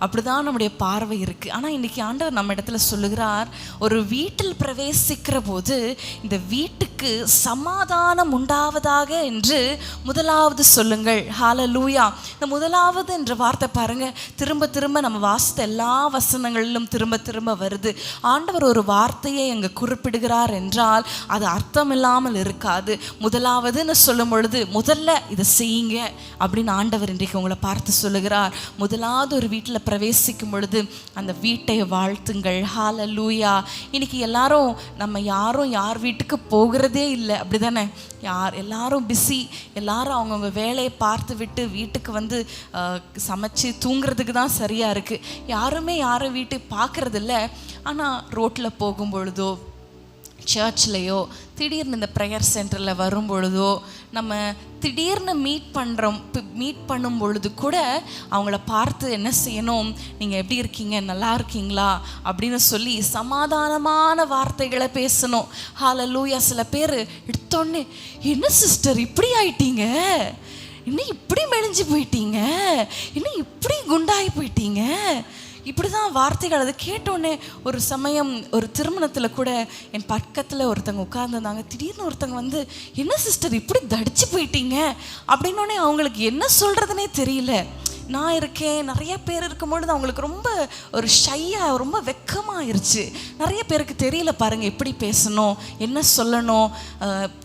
அப்படிதான் நம்முடைய பார்வை இருக்குது. ஆனால் இன்றைக்கி ஆண்டவர் நம்ம இடத்துல சொல்லுகிறார், ஒரு வீட்டில் பிரவேசிக்கிற போது இந்த வீட்டுக்கு சமாதானம் உண்டாவதாக என்று முதலாவது சொல்லுங்கள். ஹல்லேலூயா. இந்த முதலாவது என்ற வார்த்தை பாருங்கள், திரும்ப திரும்ப நம்ம வாசித்த எல்லா வசனங்களிலும் திரும்ப திரும்ப வருது. ஆண்டவர் ஒரு வார்த்தையை அங்கே குறிப்பிடுகிறார் என்றால் அது அர்த்தம் இல்லாமல் இருக்காது. முதலாவதுன்னு சொல்லும் பொழுது முதல்ல இதை செய்யுங்க அப்படின்னு ஆண்டவர் இன்றைக்கு உங்களை பார்த்து சொல்லுகிறார். முதலாவது ஒரு வீட்டில் பிரவேசிக்கும் பொழுது அந்த வீட்டை வாழ்த்துங்கள். ஹல்லேலூயா. இன்னைக்கு எல்லாரும் நம்ம யாரும் யார் வீட்டுக்கு போகிறதே இல்லை, அப்படி தானே? எல்லாரும் பிஸி, எல்லாரும் அவங்கவுங்க வேலையை பார்த்து விட்டு வீட்டுக்கு வந்து சமைச்சு தூங்குறதுக்கு தான் சரியாக இருக்குது. யாருமே யாரும் வீட்டை பார்க்குறதில்ல. ஆனால் ரோட்டில் போகும் பொழுதோ சர்ச்லேயோ திடீர்னு இந்த ப்ரேயர் சென்டரில் வரும் பொழுதோ நம்ம திடீர்னு மீட் பண்ணும் பொழுது கூட அவங்கள பார்த்து என்ன செய்யணும், நீங்கள் எப்படி இருக்கீங்க, நல்லா இருக்கீங்களா அப்படின்னு சொல்லி சமாதானமான வார்த்தைகளை பேசணும். ஹல்லேலூயா. சில பேர் எடுத்தோடனே, என்ன சிஸ்டர் இப்படி ஆயிட்டீங்க, இன்னும் இப்படி மெலிஞ்சு போயிட்டீங்க, இன்னும் இப்படி குண்டாகி போயிட்டீங்க, இப்படி தான் வார்த்தைகள். அதை கேட்டோடனே ஒரு சமயம் ஒரு திருமணத்தில் கூட என் பக்கத்தில் ஒருத்தவங்க உட்கார்ந்துருந்தாங்க. திடீர்னு ஒருத்தவங்க வந்து, என்ன சிஸ்டர் இப்படி தடிச்சு போயிட்டீங்க அப்படின்னோடனே அவங்களுக்கு என்ன சொல்கிறதுனே தெரியல. நான் இருக்கேன், நிறைய பேர் இருக்கும்பொழுது அவங்களுக்கு ரொம்ப ஒரு ஷையாக, ரொம்ப வெக்கமாகிருச்சு. நிறைய பேருக்கு தெரியல பாருங்கள் எப்படி பேசணும், என்ன சொல்லணும்,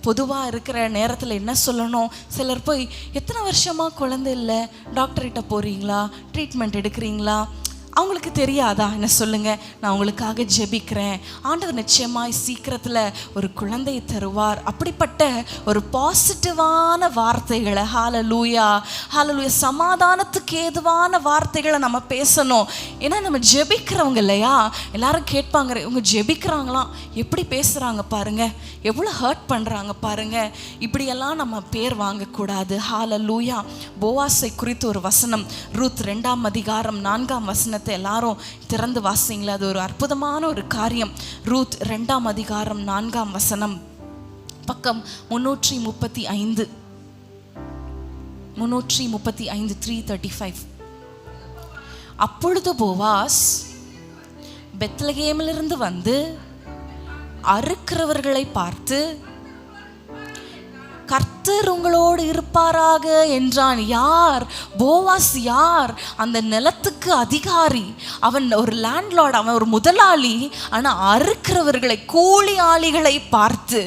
பொதுவாக இருக்கிற நேரத்தில் என்ன சொல்லணும். சிலர் போய், எத்தனை வருஷமாக குழந்தை இல்லை, டாக்டர்கிட்ட போகிறீங்களா, ட்ரீட்மெண்ட் எடுக்கிறீங்களா, அவங்களுக்கு தெரியாதா? என்ன சொல்லுங்கள், நான் உங்களுக்காக ஜெபிக்கிறேன், ஆண்டவர் நிச்சயமாய் சீக்கிரத்தில் ஒரு குழந்தையை தருவார். அப்படிப்பட்ட ஒரு பாசிட்டிவான வார்த்தைகளை, ஹல்லேலூயா ஹல்லேலூயா, சமாதானத்துக்கு ஏதுவான வார்த்தைகளை நம்ம பேசணும். ஏன்னா நம்ம ஜெபிக்கிறவங்க இல்லையா, எல்லாரும் கேட்பாங்க, இவங்க ஜெபிக்கிறாங்களாம், எப்படி பேசுகிறாங்க பாருங்கள், எவ்வளோ ஹர்ட் பண்ணுறாங்க பாருங்கள். இப்படியெல்லாம் நம்ம பேர் வாங்கக்கூடாது. ஹல்லேலூயா. போவாஸை குறித்து ஒரு வசனம், ரூத் 2ஆம் அதிகாரம் 4ஆம் வசனம் எல்லாரும் திறந்து வாசிங்களா. அது ஒரு அற்புதமான ஒரு காரியம். ரூத் 2ஆம் அதிகாரம் 4ஆம் வசனம், பக்கம் 335. 335 அப்பொழுது போவாஸ் பெத்லகேமிலிருந்து வந்து அறுக்கிறவர்களை பார்த்து, கர்த்தர் உங்களோடு இருப்பாராக என்றான். யார்? போவாஸ். யார்? அந்த நிலத்துக்கு அதிகாரி. அவன் ஒரு லேண்ட்லார்ட், அவன் ஒரு முதலாளி. ஆனால் அறுக்கிறவர்களை, கூலி ஆளிகளை பார்த்து,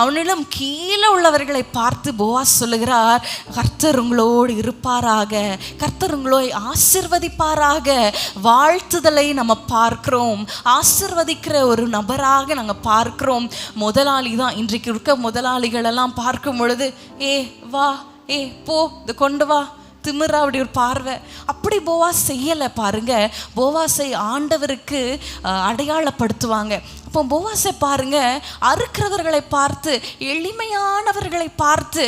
அவனிடம் கீழே உள்ளவர்களை பார்த்து போவாஸ் சொல்லுகிறார், கர்த்தர் உங்களோடு இருப்பாராக, கர்த்தர் உங்களை ஆசிர்வதிப்பாராக. வாழ்த்துதலை நம்ம பார்க்கிறோம், ஆசிர்வதிக்கிற ஒரு நபராக நாங்கள் பார்க்கிறோம். முதலாளி தான். இன்றைக்கு இருக்க முதலாளிகள் எல்லாம் பார்க்கும் பொழுது, ஏ வா, ஏ போ, இது கொண்டு வா, திமிரா, அப்படி ஒரு பார்வை. அப்படி போவாஸ் செய்யலை பாருங்க. போவாஸை ஆண்டவருக்கு அடையாளப்படுத்துவாங்க. அப்போ போவாஸை பாருங்க, அறுக்கிறவர்களை பார்த்து, எளிமையானவர்களை பார்த்து,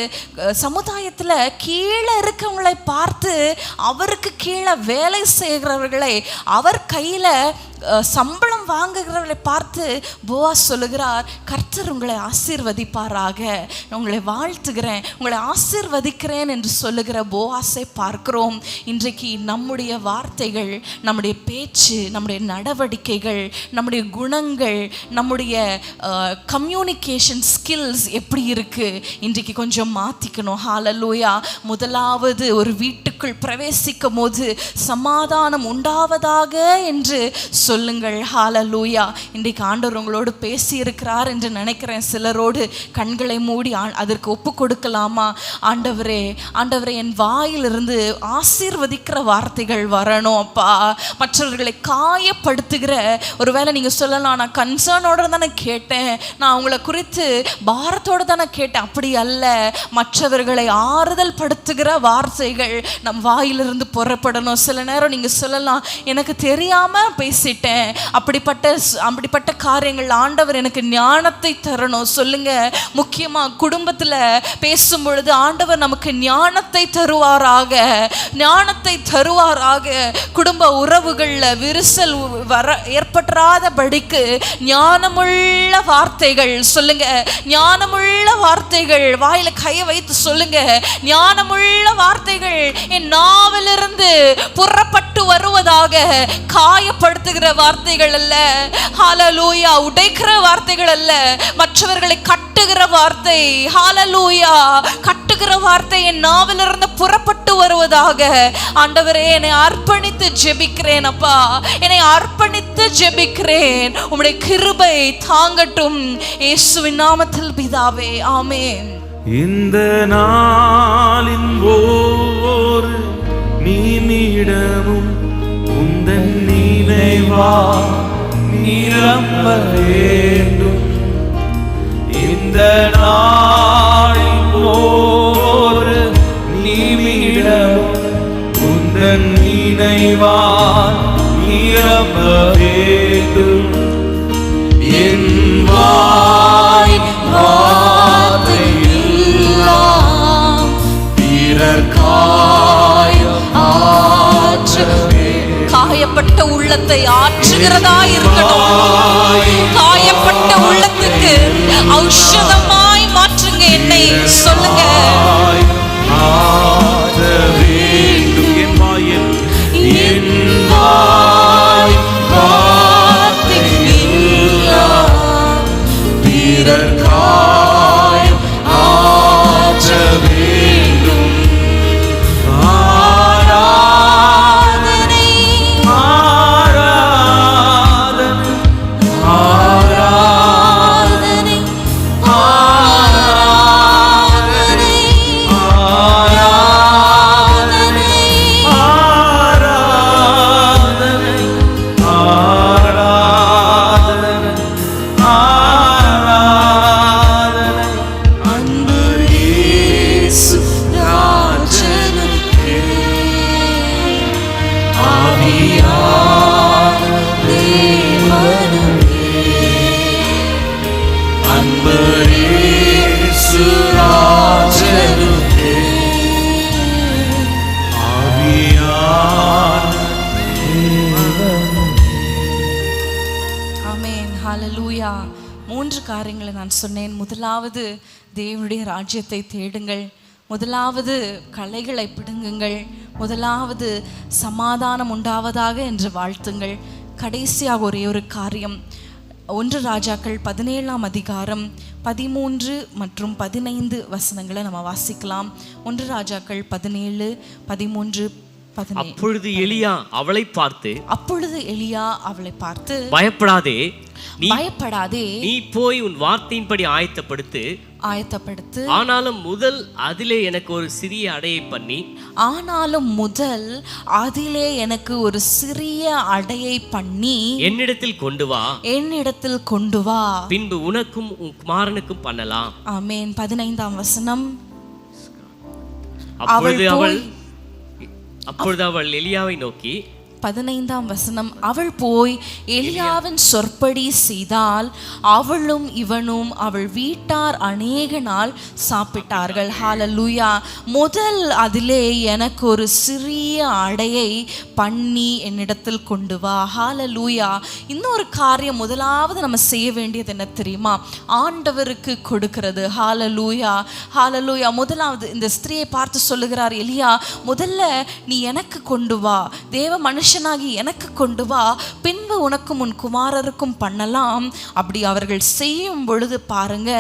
சமுதாயத்தில் கீழே இருக்கவங்களை பார்த்து, அவருக்கு கீழே வேலை செய்கிறவர்களை, அவர் கையில் சம்பளம் வாங்குகிறவர்களை பார்த்து போவாஸ் சொல்லுகிறார், கர்த்தர் உங்களை ஆசீர்வதிப்பாராக, உங்களை வாழ்த்துகிறேன், உங்களை ஆசீர்வதிக்கிறேன் என்று சொல்லுகிற போவாஸை பார்க்கிறோம். இன்றைக்கு நம்முடைய வார்த்தைகள், நம்முடைய பேச்சு, நம்முடைய நடவடிக்கைகள், நம்முடைய குணங்கள், நம்முடைய கம்யூனிகேஷன் ஸ்கில்ஸ் எப்படி இருக்கு, இன்றைக்கு கொஞ்சம் மாற்றிக்கணும். ஹல்லேலூயா. முதலாவது, ஒரு வீட்டுக்குள் பிரவேசிக்கும் போது சமாதானம் உண்டாவதாக என்று சொல்லுங்கள். ஹல்லேலூயா. இன்றைக்கு ஆண்டவர் உங்களோடு பேசி இருக்கிறார் என்று நினைக்கிறேன். சிலரோடு கண்களை மூடி அதற்கு ஒப்பு கொடுக்கலாமா? ஆண்டவரே, ஆண்டவரே, என் வாயிலிருந்து ஆசீர்வதிக்கிற வார்த்தைகள் வரணும் அப்பா. மற்றவர்களை காயப்படுத்துகிற, ஒருவேளை நீங்கள் சொல்லலாம், நான் கன்சர்னோட தானே கேட்டேன், நான் அவங்கள குறித்து பாரத்தோடு தானே கேட்டேன். அப்படி அல்ல. மற்றவர்களை ஆறுதல் படுத்துகிற வார்த்தைகள் நம் வாயிலிருந்து புறப்படணும். சில நேரம் நீங்கள் சொல்லலாம், எனக்கு தெரியாமல் பேசிட்டேன், அப்படிப்பட்ட காரியங்கள் ஆண்டவர் எனக்கு ஞானத்தை தரணும். சொல்லுங்க. முக்கியமாக குடும்பத்தில் பேசும் பொழுது ஆண்டவர் நமக்கு ஞானத்தை தருவாராக, ஞானத்தை தருவாராக. குடும்ப உறவுகளில் விரிசல் ஏற்படாதபடிக்கு ஞானமுள்ள வார்த்தைகள் சொல்லுங்க. ஞானமுள்ள வார்த்தைகள் வாயில கையை வைத்து சொல்லுங்க. ஞானமுள்ள வார்த்தைகள் என் நாவிலிருந்து புறப்பட்டு வருவதாக. காயப்படுத்துகிற வார்த்தைகள் அல்ல, ஹல்லேலூயா, உடைக்கிற வார்த்தைகள் அல்ல, மற்றவர்களை கட்டுகிற வார்த்தை, ஹல்லேலூயா, கட்டுகிற வார்த்தை என் நாவிலிருந்து புறப்பட்டு வருவதாக. ஆண்டவரே, என்னை அர்ப்பணித்து ஜெபிக்கிறேன் அப்பா, என்னை அர்ப்பணித்து ஜெபிக்கிறேன். உம்முடைய கிருபை தாங்கட்டும் இயேசுவின் நாமத்தில் பிதாவே, ஆமென். இந்த நாளின் ஒவ்வொரு நிமிடமும் உந்தன் நினைவா நிரம்ப வேண்டும். இந்த நாளின் ஒவ்வொரு நிமிடமும் உந்தன் நினைவா நிரம்ப வேண்டும். என் உள்ளத்தை ஆற்றுகிறதா இருக்கணும். காயப்பட்ட உள்ளத்துக்கு ஔஷதமாய் மாற்றுங்க என்னை. சொல்லுங்க. ஹல்லேலூயா. 3 காரியங்களை நான் சொன்னேன். முதலாவது, தேவனுடைய ராஜ்யத்தை தேடுங்கள். முதலாவது, களைகளை பிடுங்குங்கள். முதலாவது, சமாதானம் உண்டாவதாக என்று வாழ்த்துங்கள். கடைசியாக ஒரே ஒரு காரியம், 1 ராஜாக்கள் 17ஆம் அதிகாரம் 13 மற்றும் 15 வசனங்களை நம்ம வாசிக்கலாம். 1 ராஜாக்கள் 17, 13, 15. அப்பொழுது எலியா அவளை பார்த்து பயப்படாதே, நீ போய் உன் வார்த்தையின்படி ஆயத்தப்படுத்து. ஆனாலும் முதல் அதிலே எனக்கு ஒரு சிறிய அடையை பண்ணி என்னிடத்தில் கொண்டு வா. பின்பு உனக்கும் உன் குமாரனுக்கும் பண்ணலாம். ஆமென். 15ஆம் வசனம். அப்பொழுது அவள் எலியாவை நோக்கி, 15ஆம் வசனம், அவள் போய் எலியாவின் சொற்படி செய்தால் அவளும் இவனும் அவள் வீட்டார் அநேக நாள் சாப்பிட்டார்கள். ஹல்லேலூயா. முதல் அதிலே எனக்கு ஒரு சிறிய அடையை பண்ணி என்னிடத்தில் கொண்டு வா. ஹல்லேலூயா. இன்னொரு காரியம், முதலாவது நம்ம செய்ய வேண்டியது என்ன தெரியுமா? ஆண்டவருக்கு கொடுக்கிறது. ஹல்லேலூயா, ஹல்லேலூயா. முதலாவது இந்த ஸ்திரியை பார்த்து சொல்லுகிறார் எலியா, முதல்ல நீ எனக்கு கொண்டு வா, தேவ மனுஷனாகி எனக்கு கொண்டு வா, பின்பு உனக்கும் உன் குமாரருக்கும் பண்ணலாம். அப்படி அவர்கள் செய்யும் பொழுது பாருங்க,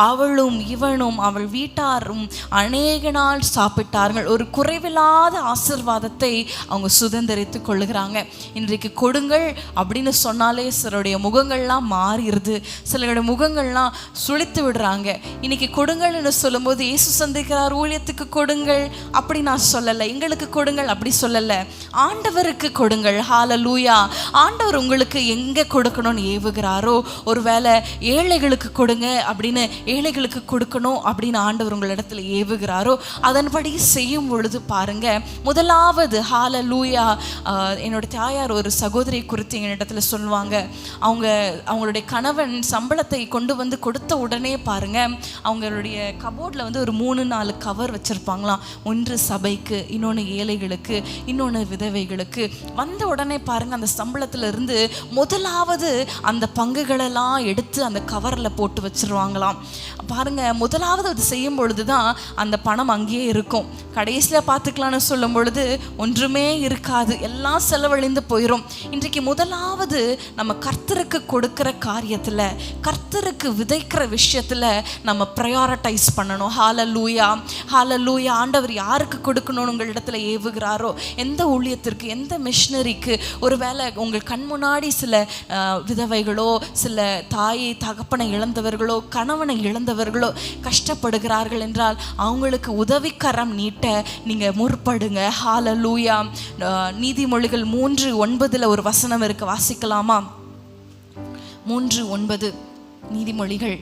அவளும் இவனும் அவள் வீட்டாரும் அநேக நாள் சாப்பிட்டார்கள். ஒரு குறைவில்லாத ஆசீர்வாதத்தை அவங்க சுதந்திரித்துக் கொள்ளுகிறாங்க. இன்றைக்கு கொடுங்கள் அப்படின்னு சொன்னாலே சிலருடைய முகங்கள்லாம் மாறிடுது, சிலருடைய முகங்கள்லாம் சுழித்து விடுறாங்க. இன்னைக்கு கொடுங்கள்னு சொல்லும்போது இயேசு சந்திக்கிறார், ஊழியத்துக்கு கொடுங்கள் அப்படி நான் சொல்லலை, எங்களுக்கு கொடுங்கள் அப்படி சொல்லலை, ஆண்டவருக்கு கொடுங்கள். ஹல்லேலூயா. ஆண்டவர் உங்களுக்கு எங்கே கொடுக்கணும்னு ஏவுகிறாரோ, ஒருவேளை ஏழைகளுக்கு கொடுங்க அப்படின்னு, ஏழைகளுக்கு கொடுக்கணும் அப்படின்னு ஆண்டவர் உங்களிடத்துல ஏவுகிறாரோ, அதன்படி செய்யும் பொழுது பாருங்க, முதலாவது ஹல்லேலூயா. என்னோட தாயார் ஒரு சகோதரி குறித்து எங்களிடத்துல சொல்லுவாங்க, அவங்களுடைய கணவன் சம்பளத்தை கொண்டு வந்து கொடுத்த உடனே பாருங்க, அவங்களுடைய கபோர்டில் வந்து ஒரு 3-4 கவர் வச்சிருப்பாங்களாம். ஒன்று சபைக்கு, இன்னொன்று ஏழைகளுக்கு, இன்னொன்று விதவைகளுக்கு. வந்த உடனே பாருங்க, அந்த சம்பளத்துல இருந்து முதலாவது அந்த பங்குகளெல்லாம் எடுத்து அந்த கவர்ல போட்டு வச்சிருவாங்களாம். பாருங்க, முதலாவது அது செய்யும் பொழுதுதான் அந்த பணம் அங்கேயே இருக்கும். கடைசியில பார்த்துக்கலான்னு சொல்லும் பொழுது ஒன்றுமே இருக்காது, எல்லாம் செலவழிந்து போயிடும். இன்றைக்கு முதலாவது நம்ம கர்த்தருக்கு கொடுக்கிற காரியத்துல, கர்த்தருக்கு விதைக்கிற விஷயத்துல நம்ம ப்ரையாரிட்டைஸ் பண்ணணும். ஹல்லேலூயா, ஹல்லேலூயா. ஆண்டவர் யாருக்கு கொடுக்கணும்னு உங்களிடத்துல ஏவுகிறாரோ, எந்த ஊழியத்திற்கு, எந்த மிஷனரிக்கு, ஒருவேளை உங்கள் கண் முன்னாடி சில விதவைகளோ, சில தாயை தகப்பனை இழந்தவர்களோ, கணவனை இழந்தவர்களோ கஷ்டப்படுகிறார்கள் என்றால் அவங்களுக்கு உதவிக்கரம் நீட்ட நீங்க முற்படுங்க. ஹல்லேலூயா. நீதிமொழிகள் 3:9 ஒரு வசனம் இருக்கு, வாசிக்கலாமா? 3:9 நீதிமொழிகள்.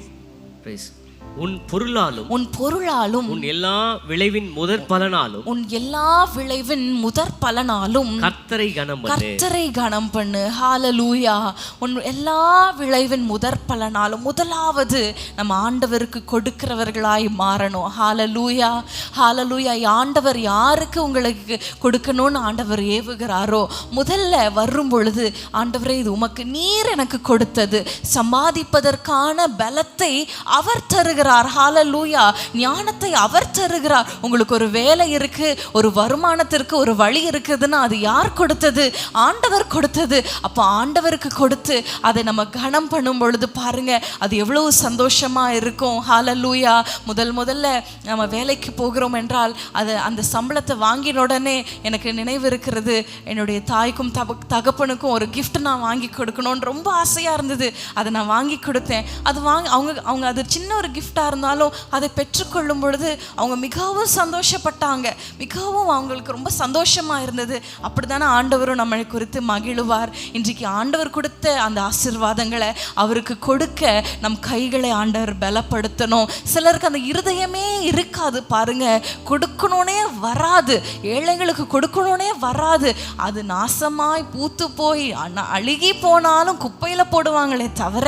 உன் பொருளாலும் உன் பொருளாலும் உன் எல்லா விளைவின் முதற் பலனாலும் உன் எல்லா விளைவின் முதற் பலனாலும் கர்த்தரை கனம் பண்ணு. கர்த்தரை கனம் பண்ணு. ஹalleluya. உன் எல்லா விளைவின் முதற் பலனாலும் முதலாவது நம்ம ஆண்டவருக்கு கொடுக்கிறவர்களாய் மாறணும். ஹalleluya. ஹalleluya. ஆண்டவர் யாருக்கு உங்களுக்கு கொடுக்கணும்னு ஆண்டவர் ஏவுகிறாரோ முதல்ல வரும் பொழுது, ஆண்டவரே இது உமக்கு நீர் எனக்கு கொடுத்தது, சம்பாதிப்பதற்கான பலத்தை அவர் தருகிறார். ஹalleluya. ஞானத்தை அவர் தருகிறார். உங்களுக்கு ஒரு வேலை இருக்கு, ஒரு வருமானத்திற்கு ஒரு வழி இருக்குதுன்னா அது யார் கொடுத்தது? ஆண்டவர் கொடுத்தது. அப்போ ஆண்டவருக்கு கொடுத்து அதை நம்ம கனம் பண்ணும் பொழுது பாருங்க அது எவ்வளவு சந்தோஷமா இருக்கும். ஹalleluya. முதல்ல நம்ம வேலைக்கு போகிறோம் என்றால் அது அந்த சம்பளத்தை வாங்கின உடனே எனக்கு நினைவு இருக்கிறது, என்னுடைய தாய்க்கும் தகப்பனுக்கும் ஒரு gift நான் வாங்கி கொடுக்கணும்னு ரொம்ப ஆசையா இருந்தது. அதை நான் வாங்கி கொடுத்தேன். அது அவங்க அது சின்ன ஒரு gift இருந்தாலும் அதை பெற்றுக்கொள்ளும் பொழுது அவங்க மிகவும் சந்தோஷப்பட்டாங்க. மிகவும் அவங்களுக்கு ரொம்ப சந்தோஷமா இருந்தது. அப்படித்தானே ஆண்டவரும் நம்மளை குறித்து மகிழுவார். இன்றைக்கு ஆண்டவர் கொடுத்த அந்த ஆசீர்வாதங்களை அவருக்கு கொடுக்க நம் கைகளை ஆண்டவர் பலப்படுத்தணும். சிலருக்கு அந்த இருதயமே இருக்காது பாருங்க, கொடுக்கணும்னே வராது, ஏழைகளுக்கு கொடுக்கணும்னே வராது. அது நாசமாய் பூத்து போய் அழுகி போனாலும் குப்பையில போடுவாங்களே தவிர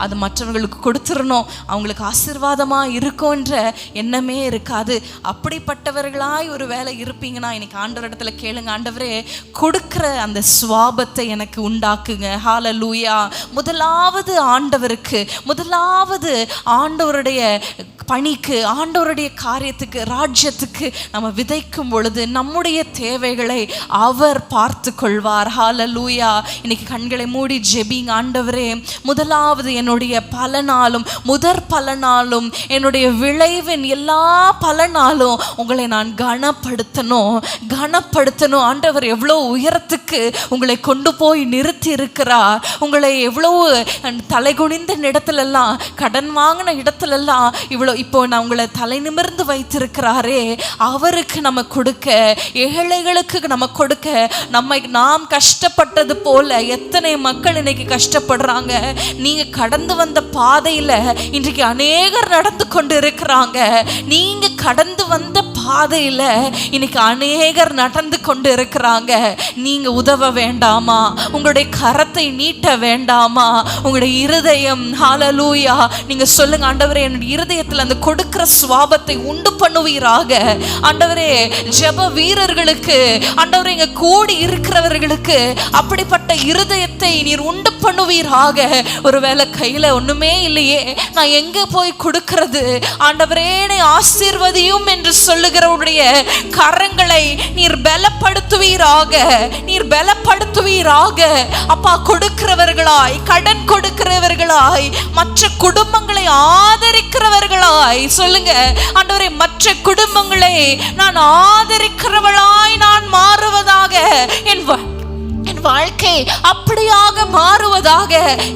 அது மற்றவர்களுக்கு கொடுத்துடணும், அவங்களுக்கு ஆசீர்வாதமா இருக்கும்ன்ற எண்ணமே இருக்காது. அப்படிப்பட்டவர்களாய் ஒரு வேலை இருப்பீங்கன்னா இன்னைக்கு ஆண்டவரிடத்துல கேளுங்க, ஆண்டவரே கொடுக்கிற அந்த சுவாபத்தை எனக்கு உண்டாக்குங்க. ஹalleluya. முதலாவது ஆண்டவருக்கு, முதலாவது ஆண்டவருடைய பணிக்கு, ஆண்டவருடைய காரியத்துக்கு, ராஜ்யத்துக்கு நம்ம விதைக்கும் பொழுது நம்முடைய தேவைகளை அவர் பார்த்து கொள்வார். ஹalleluya. இன்னைக்கு கண்களை மூடி ஜெபிங்க. ஆண்டவரே முதலாவது என்னுடைய பலனாலும் முதற் பலனாலும் என்னுடைய விளைவின் எல்லா பலனாலும் உங்களை நான் கனப்படுத்தணும். ஆண்டவர் எவ்வளோ உயரத்துக்கு உங்களை கொண்டு போய் நிறுத்தி இருக்கிறார். உங்களை எவ்வளவு தலைகுனிந்த இடத்துலெல்லாம், கடன் வாங்கின இடத்துலெல்லாம் இவ்வளோ இப்போ நான் உங்களை தலை நிமிர்ந்து வைத்திருக்கிறாரே, அவருக்கு நம்ம கொடுக்க, ஏழைகளுக்கு நம்ம கொடுக்க, நாம் கஷ்டப்பட்டது போல எத்தனை மக்கள் இன்னைக்கு கஷ்டப்படுறாங்க. நீங்க கடந்து வந்த பாதையில இன்றைக்கு அநேகர் நடந்து கொண்டு இருக்கிறாங்க. நீங்க கடந்து வந்த பாதையில இன்னைக்கு அநேகர் நடந்து கொண்டு இருக்கிறாங்க. நீங்க உதவ வேண்டாமா? உங்களுடைய கரத்தை நீட்ட வேண்டாமா? உங்களுடைய இருதயம், ஹalleluya, நீங்க சொல்லுங்க, ஆண்டவரே என்னுடைய இருதயத்தில் அந்த கொடுக்கிற சுவாபத்தை உண்டு பண்ணுவீராக. ஆண்டவரே ஜெப வீரர்களுக்கு, ஆண்டவரே இங்க கூடி இருக்கிறவர்களுக்கு அப்படிப்பட்ட இருதயத்தை நீர் உண்டு பண்ணுவீராக. ஒருவேளை கையில ஒண்ணுமே இல்லையே, நான் எங்க போய் கொடுக்கிறது? ஆண்டவரே என்னை ஆசீர்வதியும் என்று சொல்லுகிறவருடைய கரங்களை நீர் பலப்படுத்துவீராக, நீர் பலப்படுத்துவீராக. அப்பா, கொடுக்கிறவர்களாய், கடன் கொடுக்கிறவர்களாய், மற்ற குடும்பங்களை ஆதரிக்கிறவர்களாய், சொல்லுங்க ஆண்டவரே, மற்ற குடும்பங்களை நான் ஆதரிக்கிறவளாய் நான் மாறுவதாக, என் வாழ்க்கை அப்படியாக மாறுவதாக.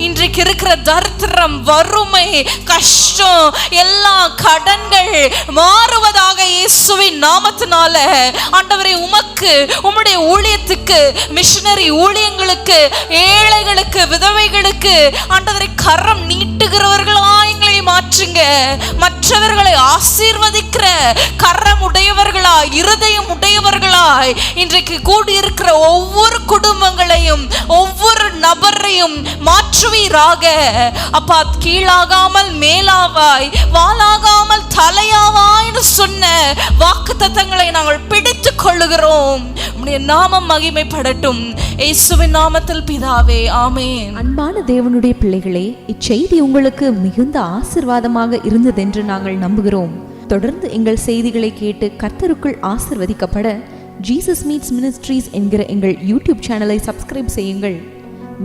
இன்றைக்கு இருக்கிற தரித்திரம், வறுமை, கஷ்டம், எல்லா கடன்கள் மாறுவதாக இயேசுவின் நாமத்தினால. ஆண்டவரே உமக்கு, உம்முடைய ஊழியத்துக்கு, மிஷனரி ஊழியங்களுக்கு, ஏழைகளுக்கு, விதவைகளுக்கு ஆண்டவரை கரம் நீட்டுகிறவர்களாய் எங்களை மாற்றுங்க. மற்றவர்களை ஆசீர்வதிக்கிற கரம் உடையவர்களாய், இருதயம் உடையவர்களாய் இன்றைக்கு கூடியிருக்கிற ஒவ்வொரு குடும்பங்களையும், ஒவ்வொரு நபரையும் மாற்றுவீராக. அப்பா, கீழாகாமல் மேலாவாய், வாளாகாமல் தலையாவாய் என்று சொன்ன வாக்குத்தத்தங்களை நாங்கள் பிடித்துக் கொள்ளுகிறோம். உம்முடைய நாமம் மகிமைப்படட்டும். இயேசுவின் நாமத்தில் பிதாவே, ஆமென். அன்பான தேவனுடைய பிள்ளைகளே, இச்செய்தி உங்களுக்கு மிகுந்த ஆசீர்வாதமாக இருந்ததென்று நாங்கள் நம்புகிறோம். தொடர்ந்து எங்கள் செய்திகளை கேட்டு கர்த்தருக்குள் ஆசீர்வதிக்கப்பட ஜீசஸ் மீட்ஸ் மினிஸ்ட்ரீஸ் என்கிற எங்கள் யூடியூப் சேனலை சப்ஸ்கிரைப் செய்யுங்கள்.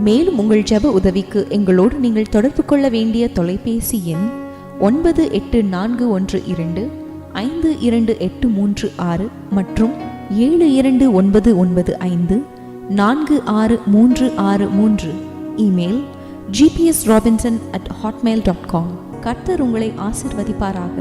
மேலும் உங்கள் ஜெப உதவிக்கு எங்களோடு நீங்கள் தொடர்பு கொள்ள வேண்டிய தொலைபேசி எண் 9842252836 மற்றும் 7299546363. Email gpsrobinson@hotmail.com. கர்த்தர் உங்களை ஆசீர்வதிப்பாராக.